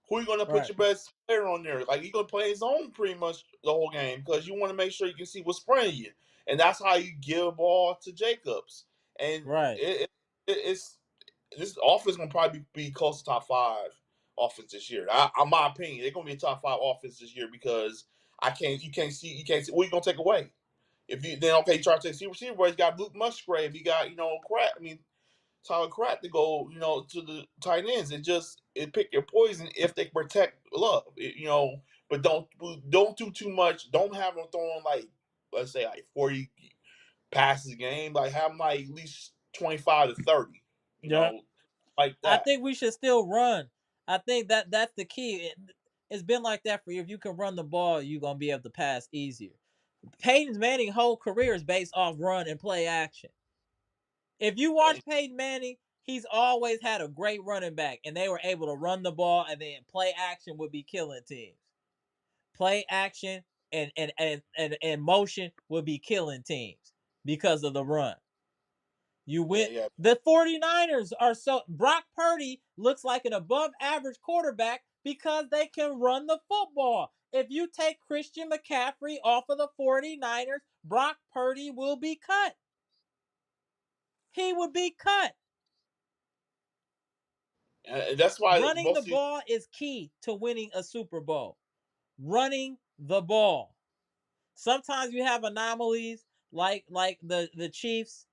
Who you gonna put right, your best player on there? Like you gonna play his own pretty much the whole game because you want to make sure you can see what's in front of you, and that's how you give ball to Jacobs. And right, it's this offense gonna probably be close to top 5 offense this year. In my opinion, they're gonna be a top 5 offense this year because you can't see what you gonna take away. If you then okay, you try to take receiver, you got Luke Musgrave, you got Tyler Pratt to go to the tight ends. It pick your poison if they protect Love, but don't do too much. Don't have them throwing like let's say like 40 passes a game. Like have them like at least 25 to 30. You yeah. know, like I that. think we should still run. I think that's the key. It's been like that for you. If you can run the ball, you're gonna be able to pass easier. Peyton Manning's whole career is based off run and play action. If you watch Peyton Manning, he's always had a great running back, and they were able to run the ball, and then play action would be killing teams. Play action and motion would be killing teams because of the run. You went Yeah. the 49ers are so Brock Purdy looks like an above average quarterback because they can run the football. If you take Christian McCaffrey off of the 49ers, Brock Purdy will be cut. He would be cut. And that's why Running the most of these, ball is key to winning a Super Bowl. Running the ball. Sometimes you have anomalies like the Chiefs,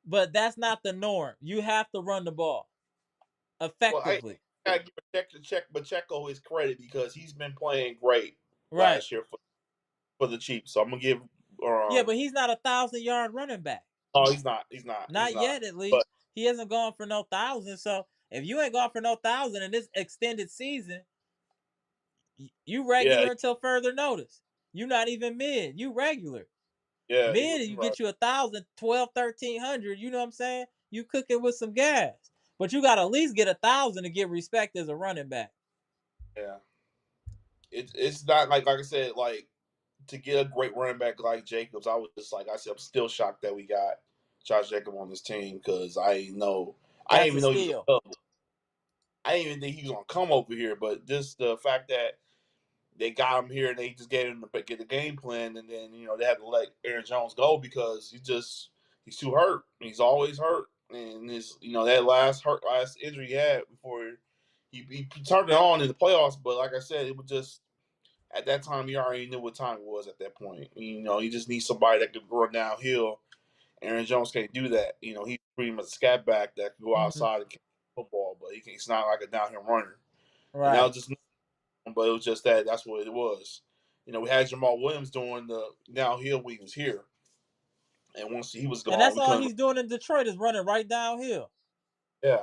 but that's not the norm. You have to run the ball well, I effectively. gotta give Pacheco his credit because he's been playing great Right. last year for the Chiefs. So I'm gonna give. Yeah, but he's not a 1,000-yard running back. Oh, he's not. He's not. He's Not not. yet, at But least. He hasn't gone for no 1,000. So if you ain't gone for no 1,000 in this extended season, you yeah, regular until further notice. You not even mid. You regular. yeah, Mid, you right. get you 1,000, 12, 1,300. You know what I'm saying? You cook it with some gas. But you got to at least get 1,000 to get respect as a running back. Yeah, it's not like I said, like to get a great running back like Jacobs. I was just like I said, I'm still shocked that we got Josh Jacobs on this team because I That's didn't a even know he was steal. available. I didn't even think he was gonna come over here, but just the fact that they got him here and they just gave him to get the game plan, and then they had to let Aaron Jones go because he's too hurt. He's always hurt, and his that last injury he had before he turned it on in the playoffs. But like I said, it was just at that time he already knew what time it was at that point. He just needs somebody that could run downhill. Aaron Jones can't do that. He's pretty much a scat back that can go Mm-hmm. outside and kick football, but he's not like a downhill runner. And that Right. was just but it was just that's what it was. We had Jamal Williams doing the downhill when he was here, and once he was And gone, that's we all couldn't. he's doing in Detroit is running right downhill. Yeah,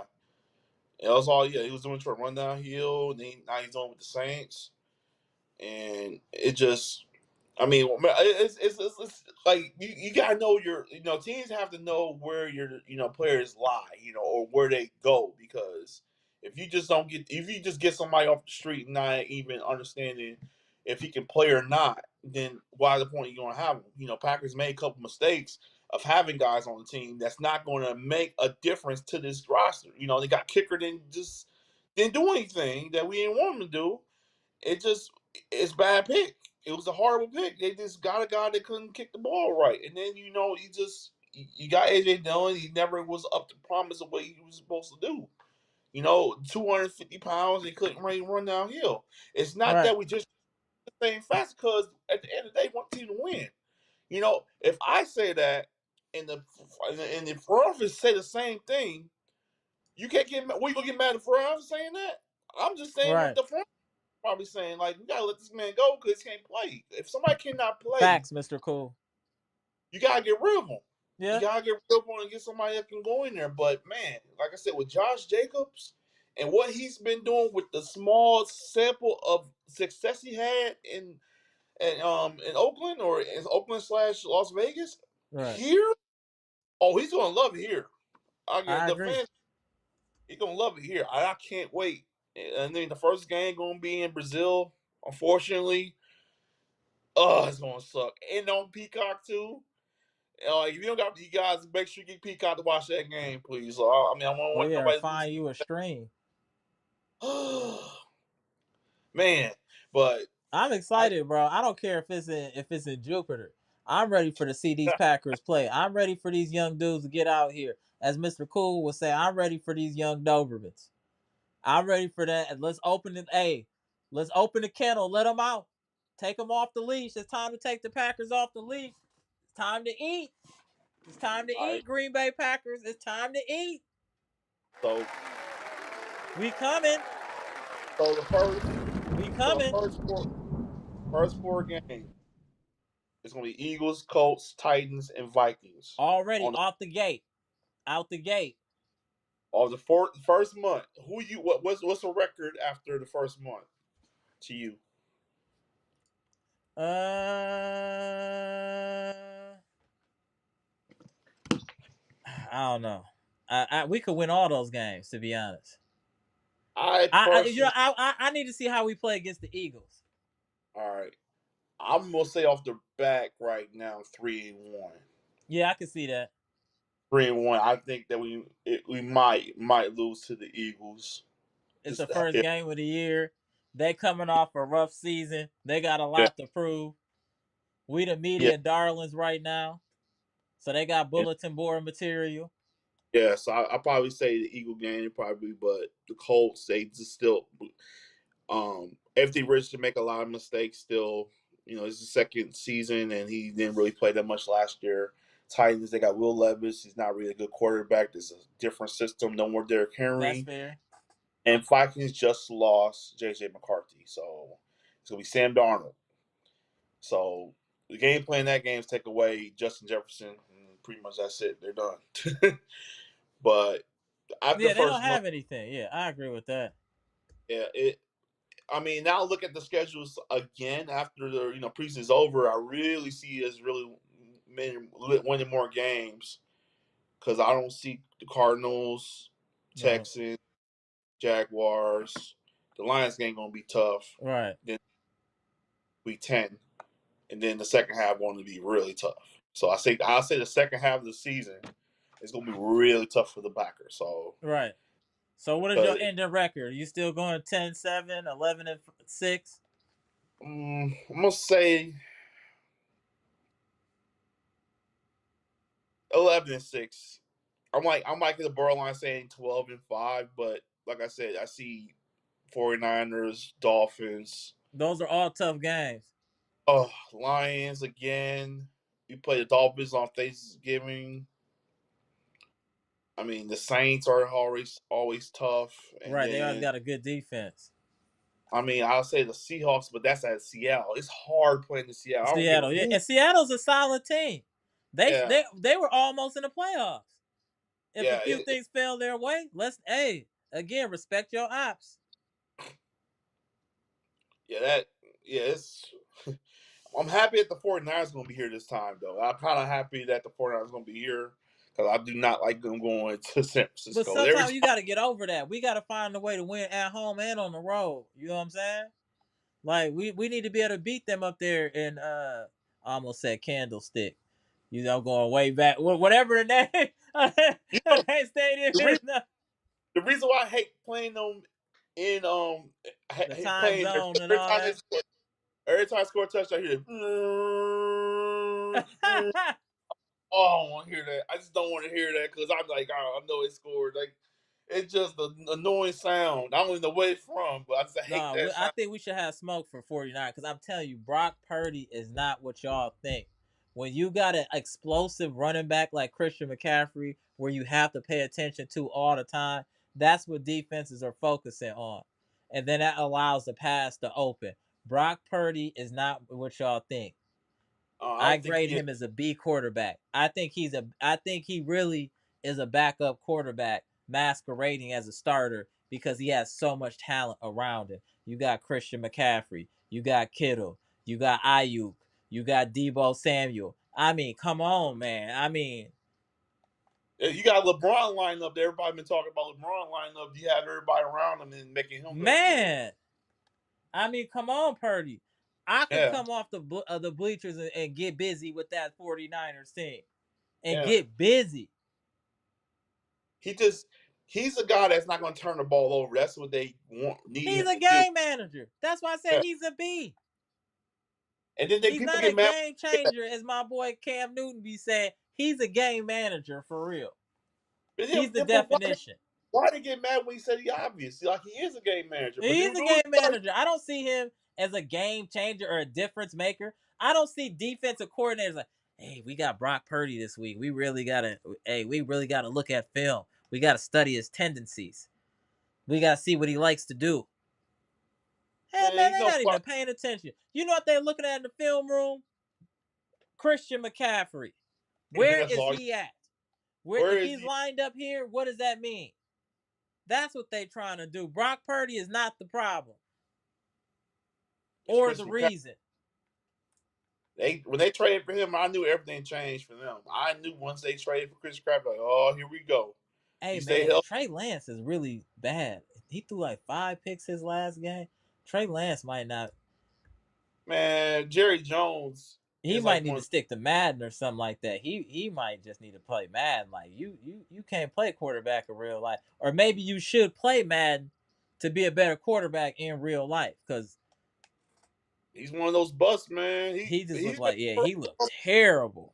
it was all. Yeah, he was doing to run downhill, and now he's doing with the Saints, and it just I mean, it's like you gotta know teams have to know where your players lie, or where they go because if you just get somebody off the street and not even understanding if he can play or not, then why the point you gonna have him? Packers made a couple mistakes of having guys on the team that's not going to make a difference to this roster. They got kicker didn't do anything that we didn't want them to do. It's bad pick. It was a horrible pick. They just got a guy that couldn't kick the ball right, and then you got AJ Dillon. He never was up to promise of what he was supposed to do. 250 pounds. He couldn't really run downhill. It's not Right. that we just the same fast because at the end of the day, we want the team to win. If I say that and the front office say the same thing, you can't get mad. What you gonna get mad at the front office saying that? I'm just saying what Right. the front probably saying like we gotta let this man go because he can't play. If somebody cannot play, Facts, Mr. Cool. you gotta get rid of him. You Yeah. gotta get rid of him and get somebody that can go in there. But man, like I said, with Josh Jacobs and what he's been doing with the small sample of success he had in Oakland or in Oakland / Las Vegas, Right. here, oh, he's gonna love it here. I get I the agree. fans. He's gonna love it here. I can't wait. And then the first game gonna be in Brazil. Unfortunately, oh, it's gonna suck. And on Peacock too. If you don't got you guys, make sure you get Peacock to watch that game, please. So, I mean, I don't Oh want yeah, nobody find you a stream. losing. Man, but I'm I excited, bro. I don't care if it's in Jupiter. I'm ready for to see these Packers play. I'm ready for these young dudes to get out here. As Mr. Cool would say, I'm ready for these young Dobermans. I'm ready for that. And let's open it. Hey, let's open the kennel. Let them out. Take them off the leash. It's time to take the Packers off the leash. It's time to eat. It's time to I eat, Green Bay Packers. It's time to eat. so We coming. so the first We so the coming. first four games it's gonna be Eagles, Colts, Titans, and Vikings Already on off the gate. Out the gate. the first month. What's the record after the first month? to you? Uh, I don't know. We could win all those games, to be honest. I You know, personally, I need to see how we play against the Eagles. all right. I'm gonna say off the back right now, 3-1. Yeah, I can see that. 3-1. I think that we might lose to the Eagles. It's the Just first yeah, game of the year. They coming off a rough season. They got a yeah, lot to prove. We the yeah, media darlings right now, so they got yeah. bulletin board material. Yeah, so I probably say the Eagle game probably, but the Colts they just still Anthony Richardson make a lot of mistakes still. It's the second season and he didn't really play that much last year. Titans they got Will Levis. He's not really a good quarterback. There's a different system. No more Derrick That's Henry. fair. And Vikings just lost JJ McCarthy, so it's gonna be Sam Darnold. So the game plan that game is take away Justin Jefferson. And pretty much that's it. They're done. But after Yeah, the they don't first month, have anything. Yeah, I agree with that. yeah, it. I mean, now look at the schedules again after the preseason's over. I really see us really winning more games because I don't see the Cardinals, No, Texans, Jaguars. The Lions game gonna be tough. right, Then week 10, and then the second half going to be really tough. So I'll say the second half of the season is gonna be really tough for the Packers. So right. So what is your because ending record? You still going 10-7, 11-6? I'm gonna say 11-6. I'm like the borderline saying 12-5, but like I said, I see 49ers, Dolphins, Those are all tough games. Lions again. You play the Dolphins on Thanksgiving. I mean, the Saints are always tough, and Right, they always then got a good defense. I mean I'll say the Seahawks, but that's at Seattle. It's hard playing the Seattle. I don't care Seattle, yeah, who. and Seattle's a solid team. They Yeah, they they were almost in the playoffs. If a yeah, few things fell their way, again respect your ops. yeah. It's. I'm happy that the 49ers going to be here this time, though. I'm kind of happy that the 49ers going to be here because I do not like them going to San But Francisco. Every sometimes you time, got to get over that. We got to find a way to win at home and on the road. You know what I'm saying? Like we need to be able to beat them up there in I almost said Candlestick. You know, going way back, whatever the name you know, stadium the is. reason, the reason why I hate playing them in The hate time playing zone and every all time that. I score a touchdown, I hear oh, I don't want to hear that. I just don't want to hear that because I'm like, oh, I know it scored. Like, it's just an annoying sound. I don't even know where it's from, but I just hate No, that I sound. think we should have smoke for 49 because I'm telling you, Brock Purdy is not what y'all think. When you got an explosive running back like Christian McCaffrey, where you have to pay attention to all the time, that's what defenses are focusing on. And then that allows the pass to open. Brock Purdy is not what y'all think. I I don't think grade he is. him as a B quarterback. I think he really is a backup quarterback masquerading as a starter because he has so much talent around him. You got Christian McCaffrey, you got Kittle, you got Ayuk, you got Debo Samuel. I mean, come on, man. I mean, You got LeBron lined up there. Everybody been talking about LeBron lined up. You have everybody around him and making him look good. man. I mean, come on, Purdy. I could Yeah, come off the bleachers and get busy with that 49ers team and yeah. get busy. He just he's a guy that's not going to turn the ball over. That's what they need He's him a to do. game manager. That's why I said Yeah. he's a B. And then He's people not a get mad. game Yeah. changer, as my boy Cam Newton be saying. He's a game manager for real. He's the But definition. why they get mad when he said he obvious? Like he is a game manager, but He's dude, a dude, game manager. I don't see him as a game changer or a difference maker. I don't see defensive coordinators like, hey, we got Brock Purdy this week. We really gotta look at film. We gotta study his tendencies. We gotta see what he likes to do. Hey man, man, he's they're no not fuck. even paying attention. You know what they're looking at in the film room? Christian McCaffrey. Where That's is all. he at? Where Where if is he's he? lined up here, what does that mean? That's what they trying to do. Brock Purdy is not the problem. or the Christian McCaffrey. reason. When they traded for him, I knew everything changed for them. I knew once they traded for Christian McCaffrey, like, oh, here we go. Hey He stayed man, healthy. Trey Lance is really bad. He threw like 5 picks his last game. Trey Lance might not. Man, Jerry Jones He is might like need one to of stick to Madden or something like that. He might just need to play Madden. Like you can't play quarterback in real life, or maybe you should play Madden to be a better quarterback in real life. Because he's one of those busts, man. he just looked He's been. like he looked terrible.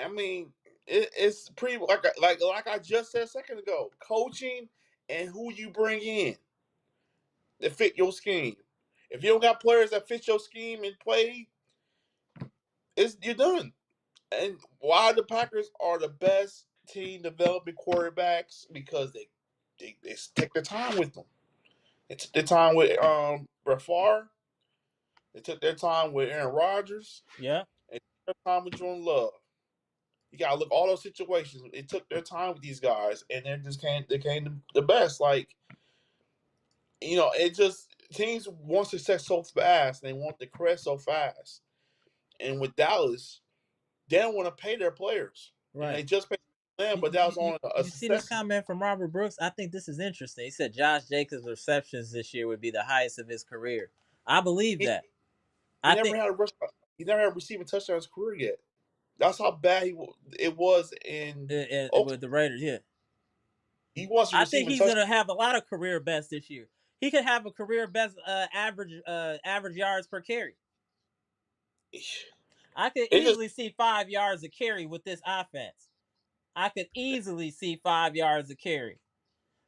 I mean, it's pretty like I just said a second ago. Coaching and who you bring in that fit your scheme. If you don't got players that fit your scheme and play, you're done. And why the Packers are the best team developing quarterbacks because they take their time with them. They took their time with Brett Favre. They took their time with Aaron Rodgers. Yeah. And they took their time with Jordan Love. You gotta look all those situations. It took their time with these guys, and they came the best. Like it just teams want success so fast. They want the crest so fast. And with Dallas, they don't want to pay their players, and Right. they just paid them. But that was on a You seen this success. comment from Robert Brooks? I think this is interesting. He said Josh Jacobs' receptions this year would be the highest of his career. I believe He, that. he I never think had a rush. He never had a receiving touchdown in his career yet. That's how bad it was in with Oakland. the Raiders, yeah. He wants to I receive think a he's touchdown. gonna have a lot of career best this year. He could have a career best average yards per carry. I could It just easily see 5 yards of carry with this offense. I could easily see 5 yards of carry.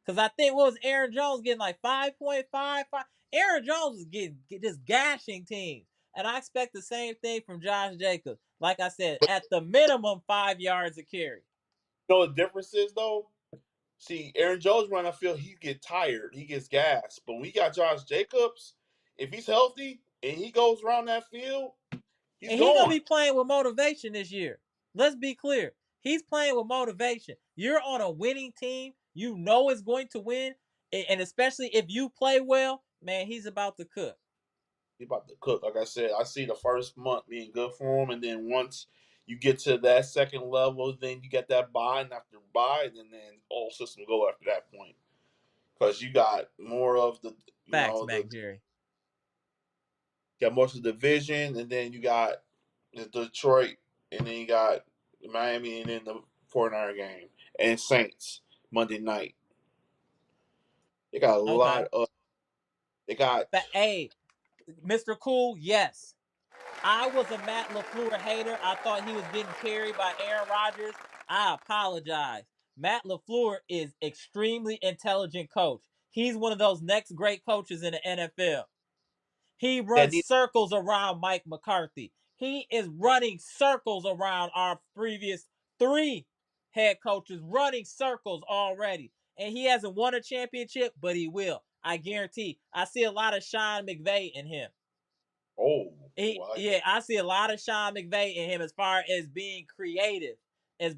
Because I think what was Aaron Jones getting like 5.55? Aaron Jones is getting just gashing teams. And I expect the same thing from Josh Jacobs. Like I said, but at the minimum 5 yards of carry. the difference is though. See, Aaron Jones run, I feel he get tired, he gets gassed. But when we got Josh Jacobs, if he's healthy and he goes around that field, he's And he's gonna going. be playing with motivation this year. Let's be clear. He's playing with motivation. You're on a winning team. You know it's going to win. And especially if you play well, man, he's about to cook. He's about to cook. Like I said, I see the first month being good for him, and then once you get to that second level, then you get that buy, and after buy, and then all systems go after that point because you got more of the Facts, Mac Jerry. got most of the division, and then you got the Detroit, and then you got Miami, and then the 49er game and Saints Monday night. They got a Okay. lot of. They got. But hey, Mr. Cool, yes. I was a Matt LaFleur hater. I thought he was getting carried by Aaron Rodgers. I apologize. Matt LaFleur is extremely intelligent coach. He's one of those next great coaches in the NFL. He That runs need. circles around Mike McCarthy. He is running circles around our previous 3 head coaches, running circles already. And he hasn't won a championship, but he will. I guarantee. I see a lot of Sean McVay in him. Oh, what? Yeah, I see a lot of Sean McVay in him as far as being creative, as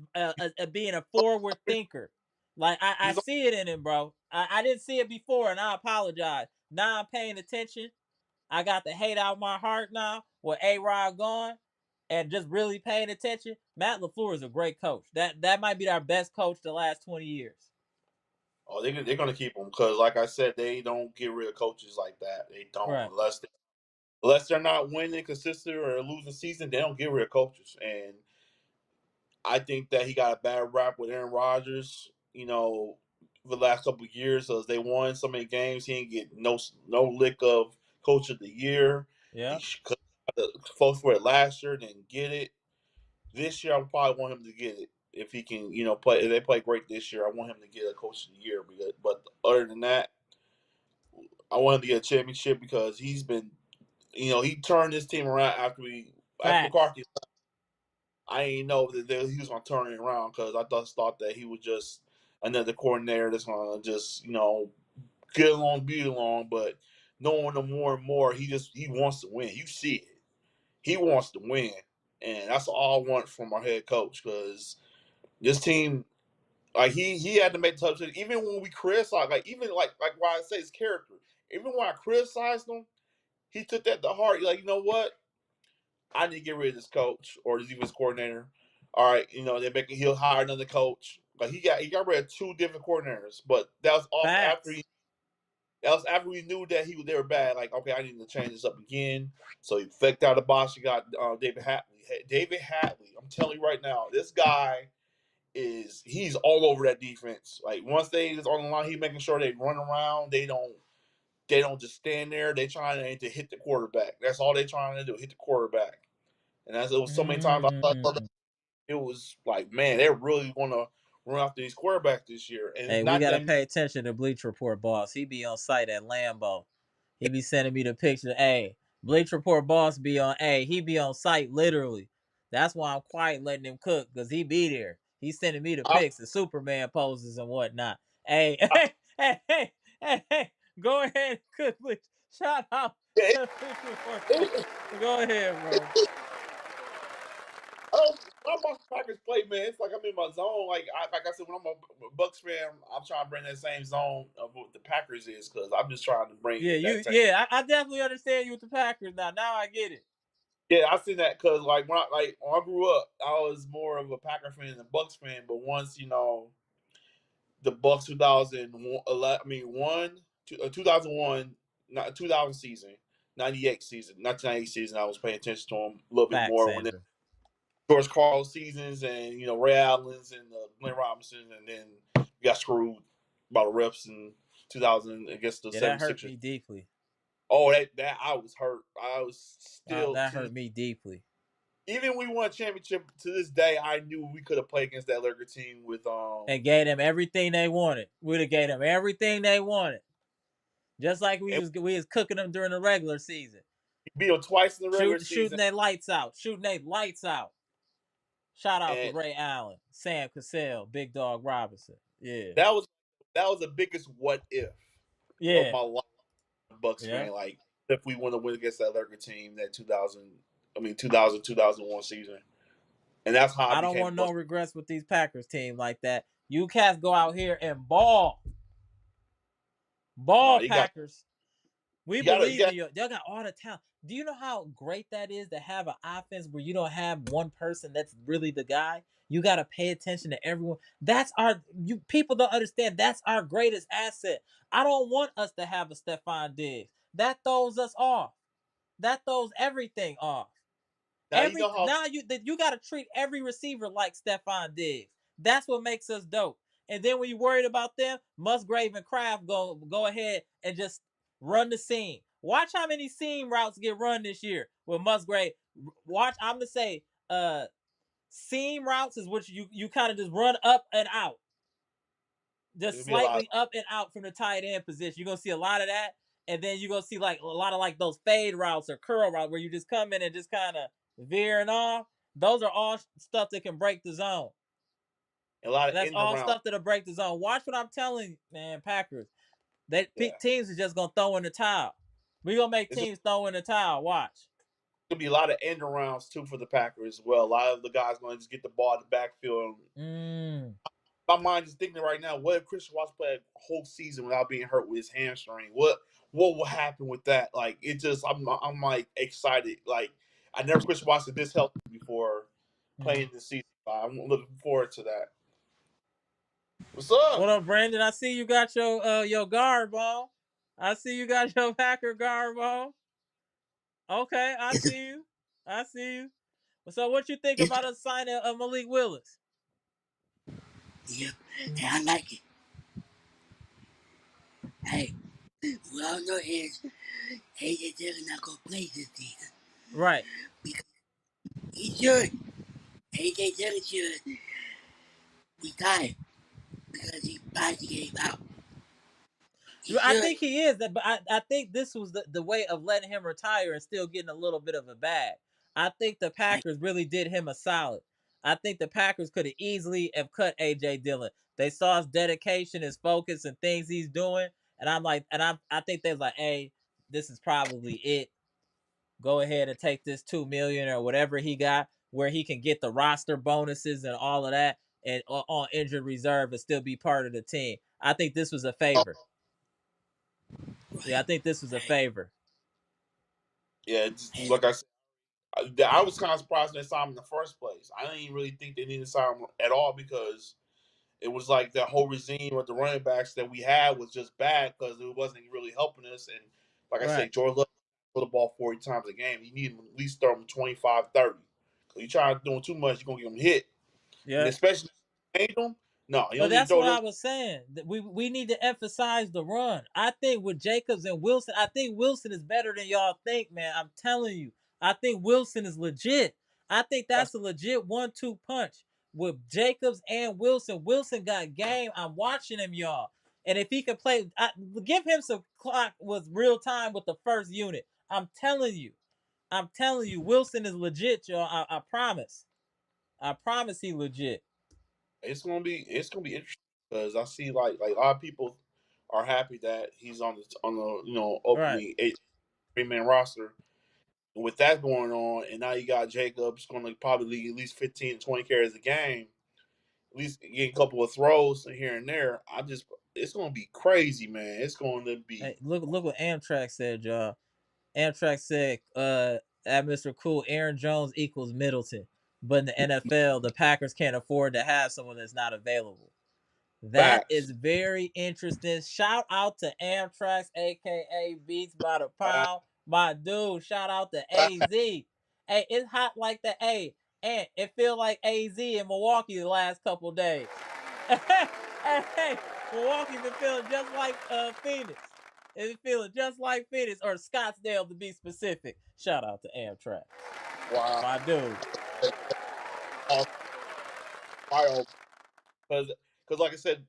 being a forward thinker. Like I He's see it in him, bro. I didn't see it before, and I apologize. Now I'm paying attention. I got the hate out of my heart now with A-Rod gone, and just really paying attention. Matt LaFleur is a great coach. That might be our best coach the last 20 years. Oh, they're gonna keep him because, like I said, they don't get rid of coaches like that. They don't Right. unless they're not winning consistent or losing season. They don't get rid of coaches, and I think that he got a bad rap with Aaron Rodgers. For the last couple of years, as they won so many games, he didn't get no lick of coach of the year. Yeah. He got the folks for it last year, didn't get it. This year, I would probably want him to get it if he can. Play. If they play great this year, I want him to get a coach of the year. But other than that, I want him to get a championship because he's been, he turned this team around after Facts. McCarthy. I didn't know that he was gonna turn it around because I just thought that he was just another coordinator that's gonna just get along, be along. But knowing him more and more, he wants to win. You see it. He wants to win, and that's all I want from our head coach because this team, like he had to make tough decisions. Even when we criticize, like even like why I say his character. Even when I criticized him, He took that to heart. Like, you know what? I need to get rid of this coach or this defense coordinator. All right, he'll hire another coach. But he got rid of two different coordinators. But that was off after Facts. he that was after we knew that they were bad. Like, okay, I need to change this up again. So he flicked out the box. He got David Hatley. David Hatley. I'm telling you right now, this guy he's all over that defense. Like once they is on the line, he's making sure they run around. They don't just stand there. They trying to hit the quarterback. That's all they trying to do, hit the quarterback. And as it was so many times I thought Mm. it was like, man, they really want to run after these quarterbacks this year. And it's Hey, we not gotta them. pay attention to Bleach Report boss. He be on site at Lambeau. He be sending me the picture. Hey, Bleach Report boss be on. Hey, he be on site literally. That's why I'm quiet letting him cook because he be there. He's sending me the I, pics, the Superman poses and whatnot. Hey, I, hey, go ahead and cook Bleach. Shout out it, to Bleach Report boss. it, Go ahead, bro. I don't. When I watch the Packers play, man, it's like I'm in my zone. Like I said, when I'm a Bucks fan, I'm trying to bring that same zone of what the Packers is because I'm just trying to bring Yeah, that. I definitely understand you with the Packers now. Now I get it. Yeah, I seen that because when I grew up, I was more of a Packer fan than a Bucks fan. But once the Bucks 2011, I mean 2001, not 2000 season, 98 season, 1998 season, I was paying attention to them a little bit Facts, more when Andrew. George Carl's seasons and Ray Allen's and Glenn Robinson, and then we got screwed by the refs in 2000 against the Yeah, that hurt 76ers. me deeply. Oh, that I was hurt. I was still That hurt me deeply. even when we won a championship to this day, I knew we could have played against that Lakers team with And gave them everything they wanted. We'd have gave them everything they wanted. Just like and we was cooking them during the regular season. we beat them twice in the regular Shooting season, their lights out. Shooting their lights out. Shout out to and Ray Allen, Sam Cassell, Big Dog Robinson. Yeah. that was the biggest what if of Yeah. my life. Bucks Yeah. fan, like if we want to win against that Lakers team that 2000 season, and that's how I I don't became a want no Bucks. regrets with these Packers team like that. You cats go out here and ball. No, Ball, Packers. We you believe got in you. They got all the talent. Do you know how great that is to have an offense where you don't have one person that's really the guy? You got to pay attention to everyone. That's you people don't understand. That's our greatest asset. I don't want us to have a Stephon Diggs. That throws us off. That throws everything off. now you know how Now you got to treat every receiver like Stephon Diggs. That's what makes us dope. And then when you're worried about them, Musgrave and Kraft go ahead and just run the seam. Watch how many seam routes get run this year with Musgrave. Watch, I'm gonna say, seam routes is what you kind of just run up and out, just it'll be a lot. slightly up and out from the tight end position. You're gonna see a lot of that, and then you're gonna see like a lot of like those fade routes or curl routes where you just come in and just kind of veering off. Those are all stuff that can break the zone. A lot of That's end all around. stuff that'll break the zone. Watch what I'm telling you, man. Packers, they Yeah, teams are just gonna throw in the towel. We gonna make it's teams throw in the towel. Watch. gonna be a lot of end arounds too for the Packers as well. A lot of the guys going to just get the ball in the backfield. Mm. My mind is thinking right now, what if Christian Watson played a whole season without being hurt with his hamstring? What will happen with that? Like it just, I'm like excited. Like I never Christian Watson this healthy before Mm. playing this season. I'm looking forward to that. What's What up? up, Brandon? I see you got your garb on. I see you got your Packer garb on. Okay, I It's a, see you. I see you. So, what you think it's about us signing Malik Willis? yeah, and I like it. Hey, what I know is AJ Dillon not gonna play this season Right. because he should. AJ Dillon should retire because he buys the game out. He I should. think he is that, but I think this was the way of letting him retire and still getting a little bit of a bag. I think the Like, Packers really did him a solid. I think the Packers could have easily have cut AJ Dillon. They saw his dedication, his focus, and things he's doing, and I'm like, and I think they was like, hey, this is probably it. Go ahead and take this 2 million or whatever he got, where he can get the roster bonuses and all of that, and on injured reserve and still be part of the team. I think this was a favor. Yeah, I right, think this was a right. favor. Yeah, it's, like I said, I was kind of surprised when they signed him in the first place. I didn't even really think they needed to sign him at all because it was like that whole regime with the running backs that we had was just bad because it wasn't really helping us. And like I Right. said, George Love throw the ball 40 times a game. You need him at least throw him 25, 30. Because you try doing too much, you're going to get him hit. And Yeah. especially if you ain't him, no, you But don't need to that's throw what them. I was saying. We need to emphasize the run. I think with Jacobs and Wilson, I think Wilson is better than y'all think, man. I'm telling you. I think Wilson is legit. I think that's a legit 1-2 punch with Jacobs and Wilson. Wilson got game. I'm watching him, y'all. And if he can play, give him some clock with real time with the first unit. I'm telling you. I'm telling you, Wilson is legit, y'all. I promise. I promise he legit. It's gonna be interesting because I see like a lot of people are happy that he's on the Right. opening 8 man roster. And with that going on, and now you got Jacobs going to probably lead at least 15 to 20 carries a game, at least getting a couple of throws here and there. It's going to be crazy, man. It's going to Hey, be look what Amtrak said, y'all. Amtrak said, at Mr. Cool, Aaron Jones equals Middleton. But in the NFL, the Packers can't afford to have someone that's not available. That facts. is very interesting. Shout out to Amtrak, aka Beats by the Pound. My dude, shout out to AZ. Hey, it's hot like the A. And it feel like AZ in Milwaukee the last couple days. Hey, Milwaukee been feeling just like Phoenix. It's feeling just like Phoenix or Scottsdale to be specific. Shout out to Amtrak. Wow. My dude. Because like I said,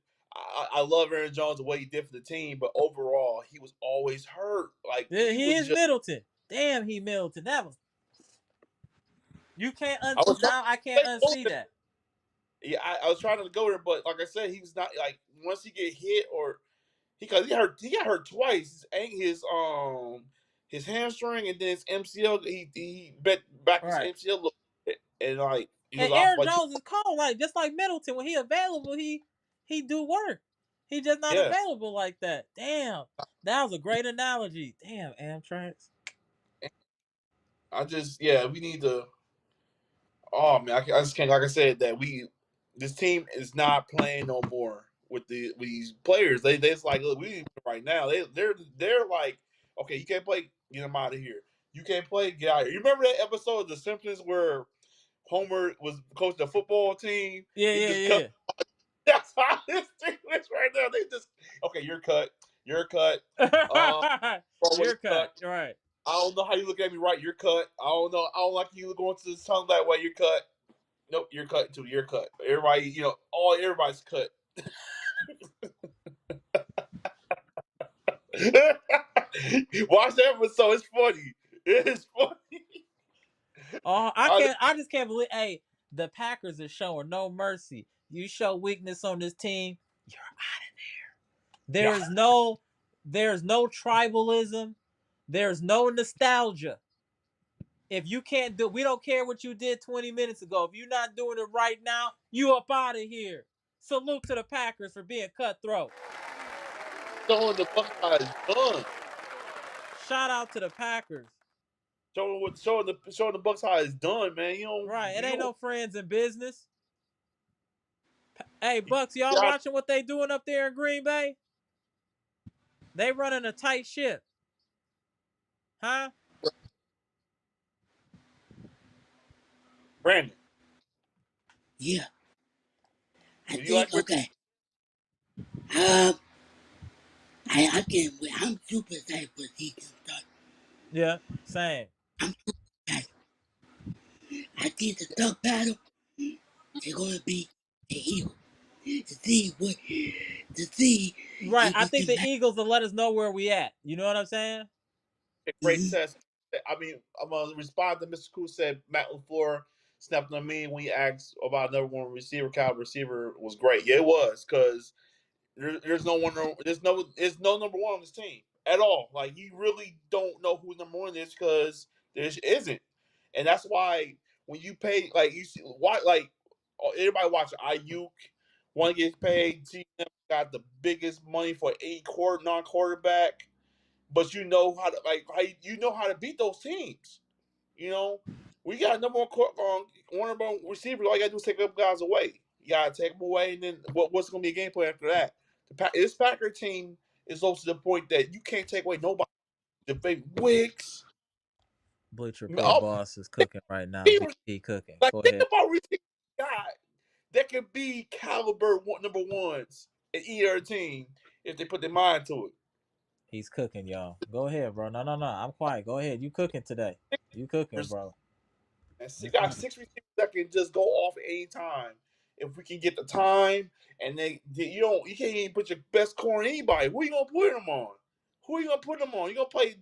I love Aaron Jones the way he did for the team, but overall he was always hurt. Like Yeah, he he was is just. Middleton. Damn, he Middleton. That was you can't I was trying now I can't to go unsee there. that. Yeah, I was trying to go there, but like I said, he was not like once he get hit or he got hurt twice. His hamstring and then his MCL. He bet back his Right. MCL a little bit, and like he was And off Aaron like Jones is cold, like just like Middleton. When he available, he do work. He just not yeah. available like that. Damn. That was a great analogy. Damn, Amtrak. We need to. Oh man, I just can't. Like I said, this team is not playing no more with these players. They it's like look, we need right now. They're like, okay, you can't play, get them out of here. You can't play, get out of here. You remember that episode of The Simpsons where Homer was coaching the football team? Yeah, He just cut. yeah, That's how this team is right now. They just okay, you're cut. You're cut. yeah. You're You're cut. cut. Right. I don't know how you look at me right. You're cut. I don't know. I don't like you going to the tongue that way. You're cut. Nope, you're cut too. You're cut. Everybody, everybody's cut. Watch that episode. It's funny. It is funny. Oh, I, I just can't believe hey, the Packers are showing no mercy. You show weakness on this team, you're out of there. yeah, There's no tribalism. There's no nostalgia. If you can't do, we don't care what you did 20 minutes ago. If you're not doing it right now, you up out of here. Salute to the Packers for being cutthroat. showing the Buckeyes done. Shout out to the Packers. Showing the Bucks how it's done, man. Right, it You ain't don't no friends in business. Hey, Bucks, you y'all got watching what they doing up there in Green Bay? They running a tight ship, huh? Brandon. Yeah, I Do you like think Rick? okay. Um, I can't wait. I'm super excited for the season start. Yeah, same. I'm super excited. I think the tough battle is going to be the Eagles to see Right, if I we think can the match. Eagles will let us know where we at. You know what I'm saying? A great Mm-hmm. test. I mean, I'm gonna respond to Mr. Cool said Matt LaFleur snapped on me when he asked about number one receiver. Caliber receiver was great. Yeah, it was because there's no one. There's no number one on this team at all. Like you really don't know who number one is because there isn't, and that's why when you pay like you see why like everybody watching Ayuk one gets paid. See got the biggest money for a non quarterback. but you know how to you know how to beat those teams. You know, we got number one of our receivers. All you gotta do is take up guys away. You gotta take them away, and then what's gonna be a game plan after that? This Packer team is also to the point that you can't take away nobody. The big Wicks, Bleach Report oh, boss is cooking right now. receivers. VP cooking. Like Go think ahead. about receivers guy that can be caliber number ones in either team if they put their mind to it. He's cooking, y'all. Go ahead, bro. No. I'm quiet. Go ahead. You cooking today. You cooking, bro. And six, got Mm-mm. 6 receivers that can just go off any time if we can get the time. And you can't even put your best corner on anybody. Who you gonna put them on? Who you gonna put them on? You gonna play?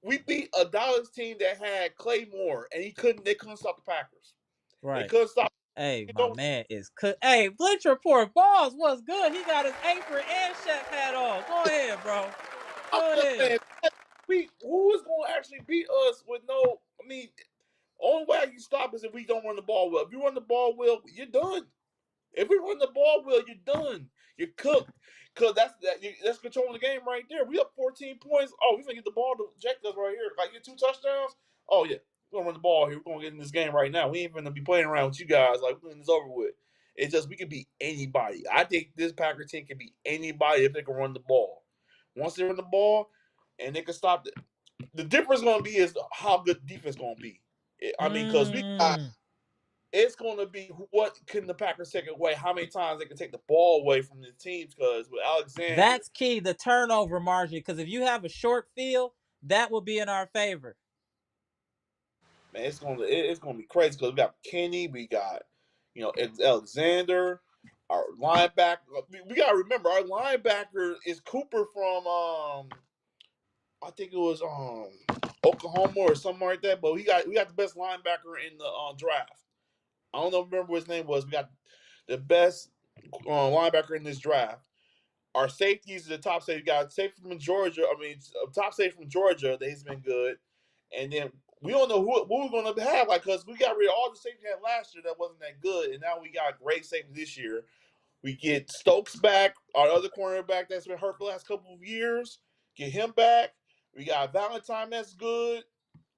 We beat a Dallas team that had Claymore, and they couldn't stop the Packers. They Right. couldn't stop. Hey, You my know, man is cook. Hey, Bleach Report boss was good. He got his apron and chef hat on. Go ahead, bro. I'm Go just ahead. saying, who is gonna actually beat us with no? I mean, only way you stop is if we don't run the ball well. If you run the ball well, you're done. If we run the ball well, you're done. You're cooked. Cause that's controlling the game right there. We up 14 points. Oh, we gonna get the ball to Jack us right here. Like get 2 touchdowns. Oh yeah, we're gonna run the ball here. We're gonna get in this game right now. We ain't gonna be playing around with you guys. Like we're getting this over with. It's just we can beat anybody. I think this Packer team can beat anybody if they can run the ball. Once they run the ball and they can stop the difference gonna be is how good defense gonna be. I mean, because we got Mm. it's going to be what can the Packers take away, how many times they can take the ball away from the teams. Because with Alexander, That's key, the turnover margin. Because if you have a short field, that will be in our favor. man, it's going to be crazy because we got Kenny, we got Alexander, our linebacker. We got to remember our linebacker is Cooper from I think it was Oklahoma or something like that. But we got the best linebacker in the draft. I don't know remember what his name was. We got the best linebacker in this draft. Our safeties, the top safety, got safety from Georgia. I mean, top safety from Georgia that he's been good. And then we don't know who we're going to have, like, because we got rid of all the safety we had last year that wasn't that good, and now we got great safety this year. We get Stokes back, our other cornerback that's been hurt for the last couple of years. Get him back. We got Valentine that's good.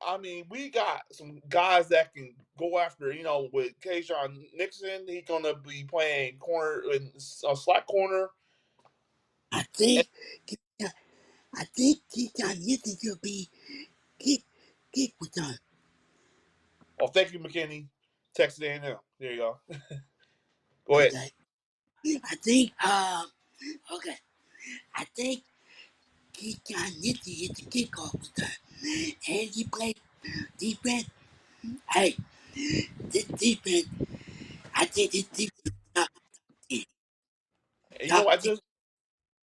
I mean, we got some guys that can go after, with Kayshawn Nixon. He's going to be playing corner in slot corner. I think, I think Keyshawn Nixon should be kick with them. Oh, thank you, McKinney. Texas A&M. There you go. Go ahead. Okay. I think, okay. I think Keyshawn Nixon is the kickoff with them. And he played defense. Hey, this defense, I think this defense top 10. And Top I 10.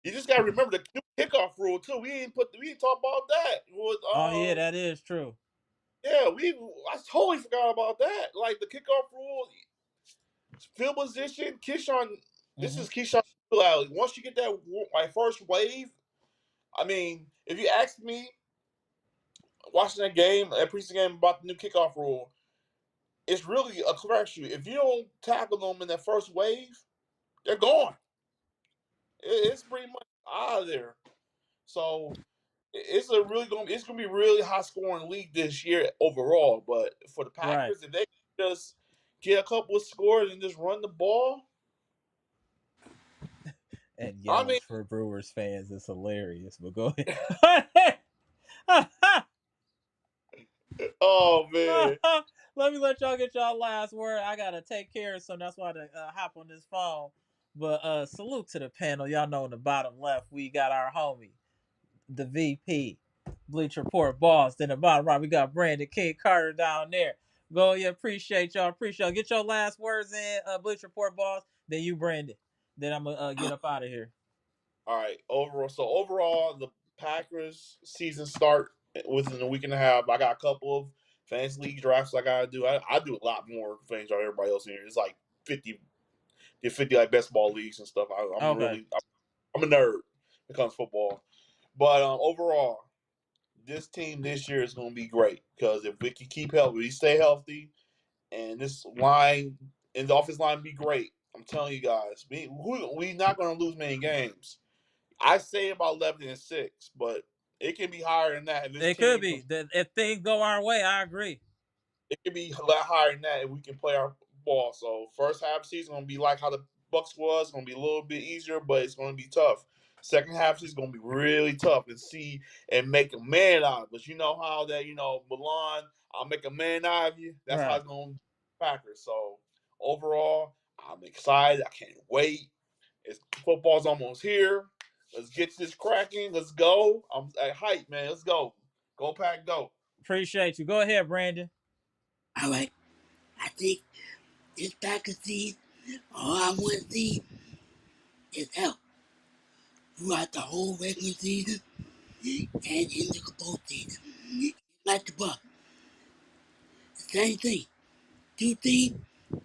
you just gotta remember the new kickoff rule too. We didn't talk about that. It was Oh yeah, that is true. yeah, I totally forgot about that. Like the kickoff rule, field position, Keyshawn. This Mm-hmm. is Keyshawn. Once you get that first wave, I mean, if you ask me, watching that preseason game about the new kickoff rule, it's really a crapshoot. If you don't tackle them in that first wave, they're gone. It's pretty much out of there. So it's gonna be really high scoring league this year overall. But for the Right. Packers, if they can just get a couple of scores and just run the ball, And I yelling mean, for Brewers fans is hilarious. But go ahead. oh man, Let me let y'all get y'all last word. I gotta take care of something. That's why I hop on this phone. But salute to the panel. Y'all know in the bottom left we got our homie, the VP, Bleach Report boss. Then the bottom right we got Brandon King Carter down there. Go, yeah, appreciate y'all. Appreciate y'all. Get your last words in, Bleach Report boss. Then you, Brandon. Then I'm gonna get up out of here. all right. Overall, the Packers season start within a week and a half. I got a couple of fantasy league drafts I gotta do. I do a lot more things than everybody else in here. It's like 50 like best ball leagues and stuff. Okay. I'm a nerd when it comes to football. But overall, this team this year is going to be great because if we can keep healthy, we stay healthy, and this line and the offense line be great. I'm telling you guys, we not going to lose many games. I say about 11-6, but It can be higher than that. And this It could team, be. If things go our way, I agree. it can be a lot higher than that if we can play our ball. So first half of the season gonna be like how the Bucks was, gonna be a little bit easier, but it's gonna be tough. Second half of the season gonna be really tough and see and make a man out of it. But you know how that, Milan, I'll make a man out of you. That's how Right. it's gonna be Packers. So overall, I'm excited. I can't wait. It's football's almost here. Let's get this cracking. Let's go. I'm at hype, man. Let's go. Go Pack, go. Appreciate you. Go ahead, Brandon. All right. I think this Packers team, all I want to see is help throughout the whole regular season and in the postseason. Like the Bucks, the same thing. Two teams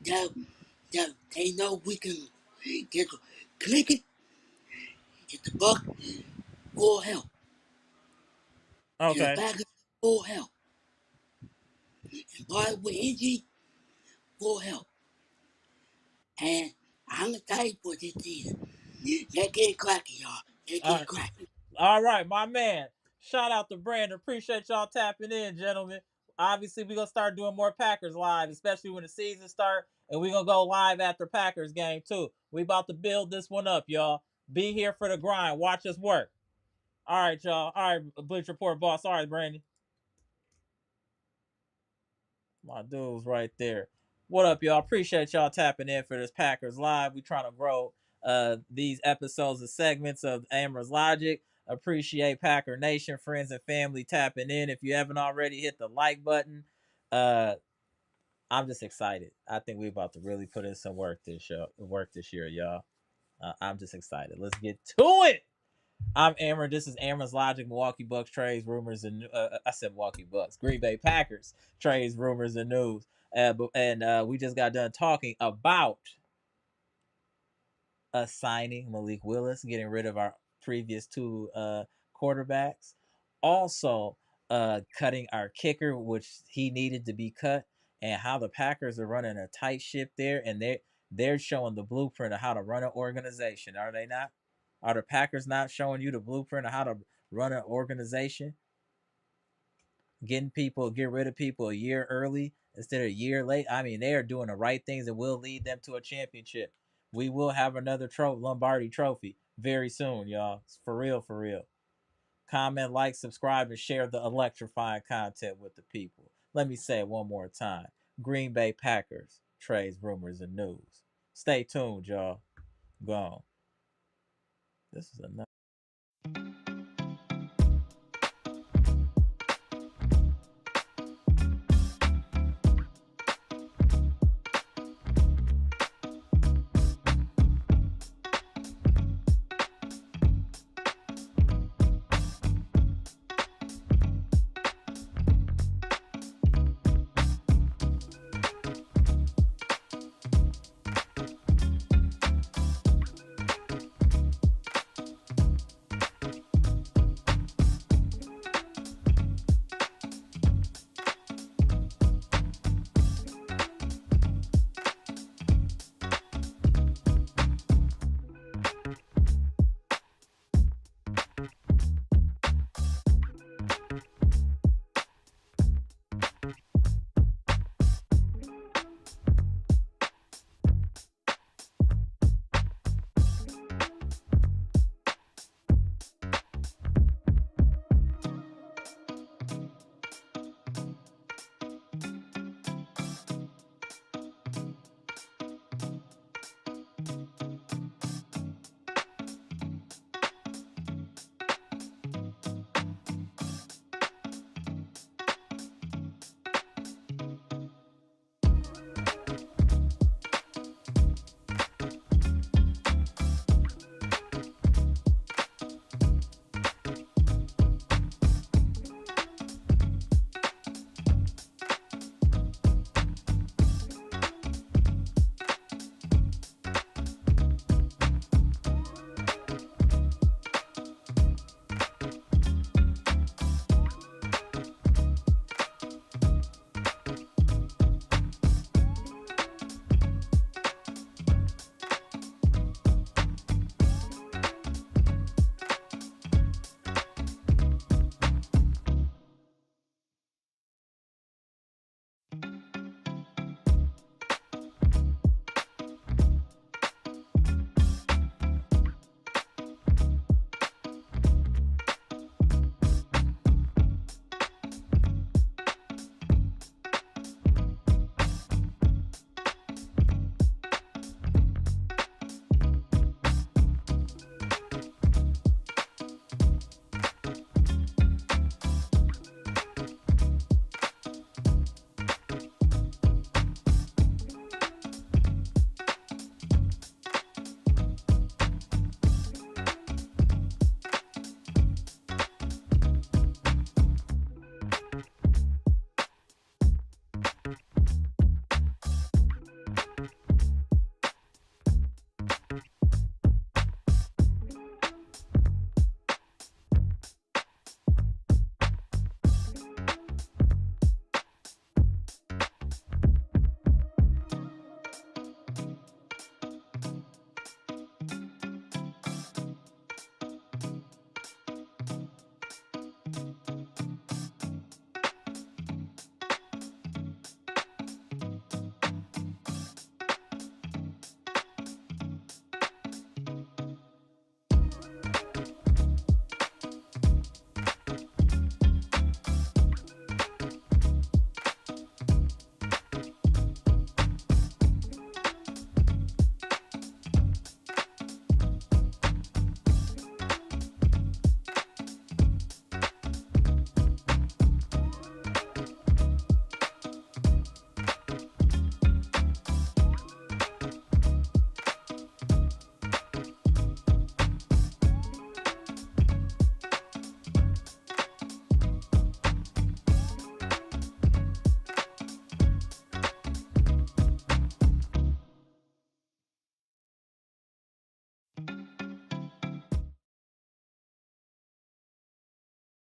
that, that they know we can get click it. Get the Bucks full help. And the Okay. Packers full help. And part with injury, full help. And I'm excited for this season. Let's get cracking, y'all. Let's All get right. cracking. All right, my man. Shout out to Brandon. Appreciate y'all tapping in, gentlemen. Obviously, we're gonna start doing more Packers live, especially when the season start, and we're gonna go live after Packers game too. We about to build this one up, y'all. Be here for the grind. Watch us work. All right, y'all. All right, Bleach Report boss. All right, Brandon. My dude's right there. What up, y'all? Appreciate y'all tapping in for this Packers Live. We trying to grow these episodes and segments of Amber's Logic. Appreciate Packer Nation, friends and family tapping in. If you haven't already, hit the like button. Uh, I'm just excited. I think we're about to really put in some work this year, y'all. I'm just excited. Let's get to it. I'm Amber. This is Amber's Logic. Milwaukee Bucks trades, rumors, and I said Milwaukee Bucks. Green Bay Packers trades, rumors, and news. We just got done talking about signing Malik Willis, getting rid of our previous two quarterbacks. Also, cutting our kicker, which he needed to be cut, and how the Packers are running a tight ship there, and they're showing the blueprint of how to run an organization. Are they not? Are the Packers not showing you the blueprint of how to run an organization? Get rid of people a year early instead of a year late. I mean, they are doing the right things and will lead them to a championship. We will have another Lombardi trophy very soon, y'all. It's for real, for real. Comment, like, subscribe, and share the electrifying content with the people. Let me say it one more time. Green Bay Packers, trades, rumors, and news. Stay tuned, y'all. Gone. This is enough.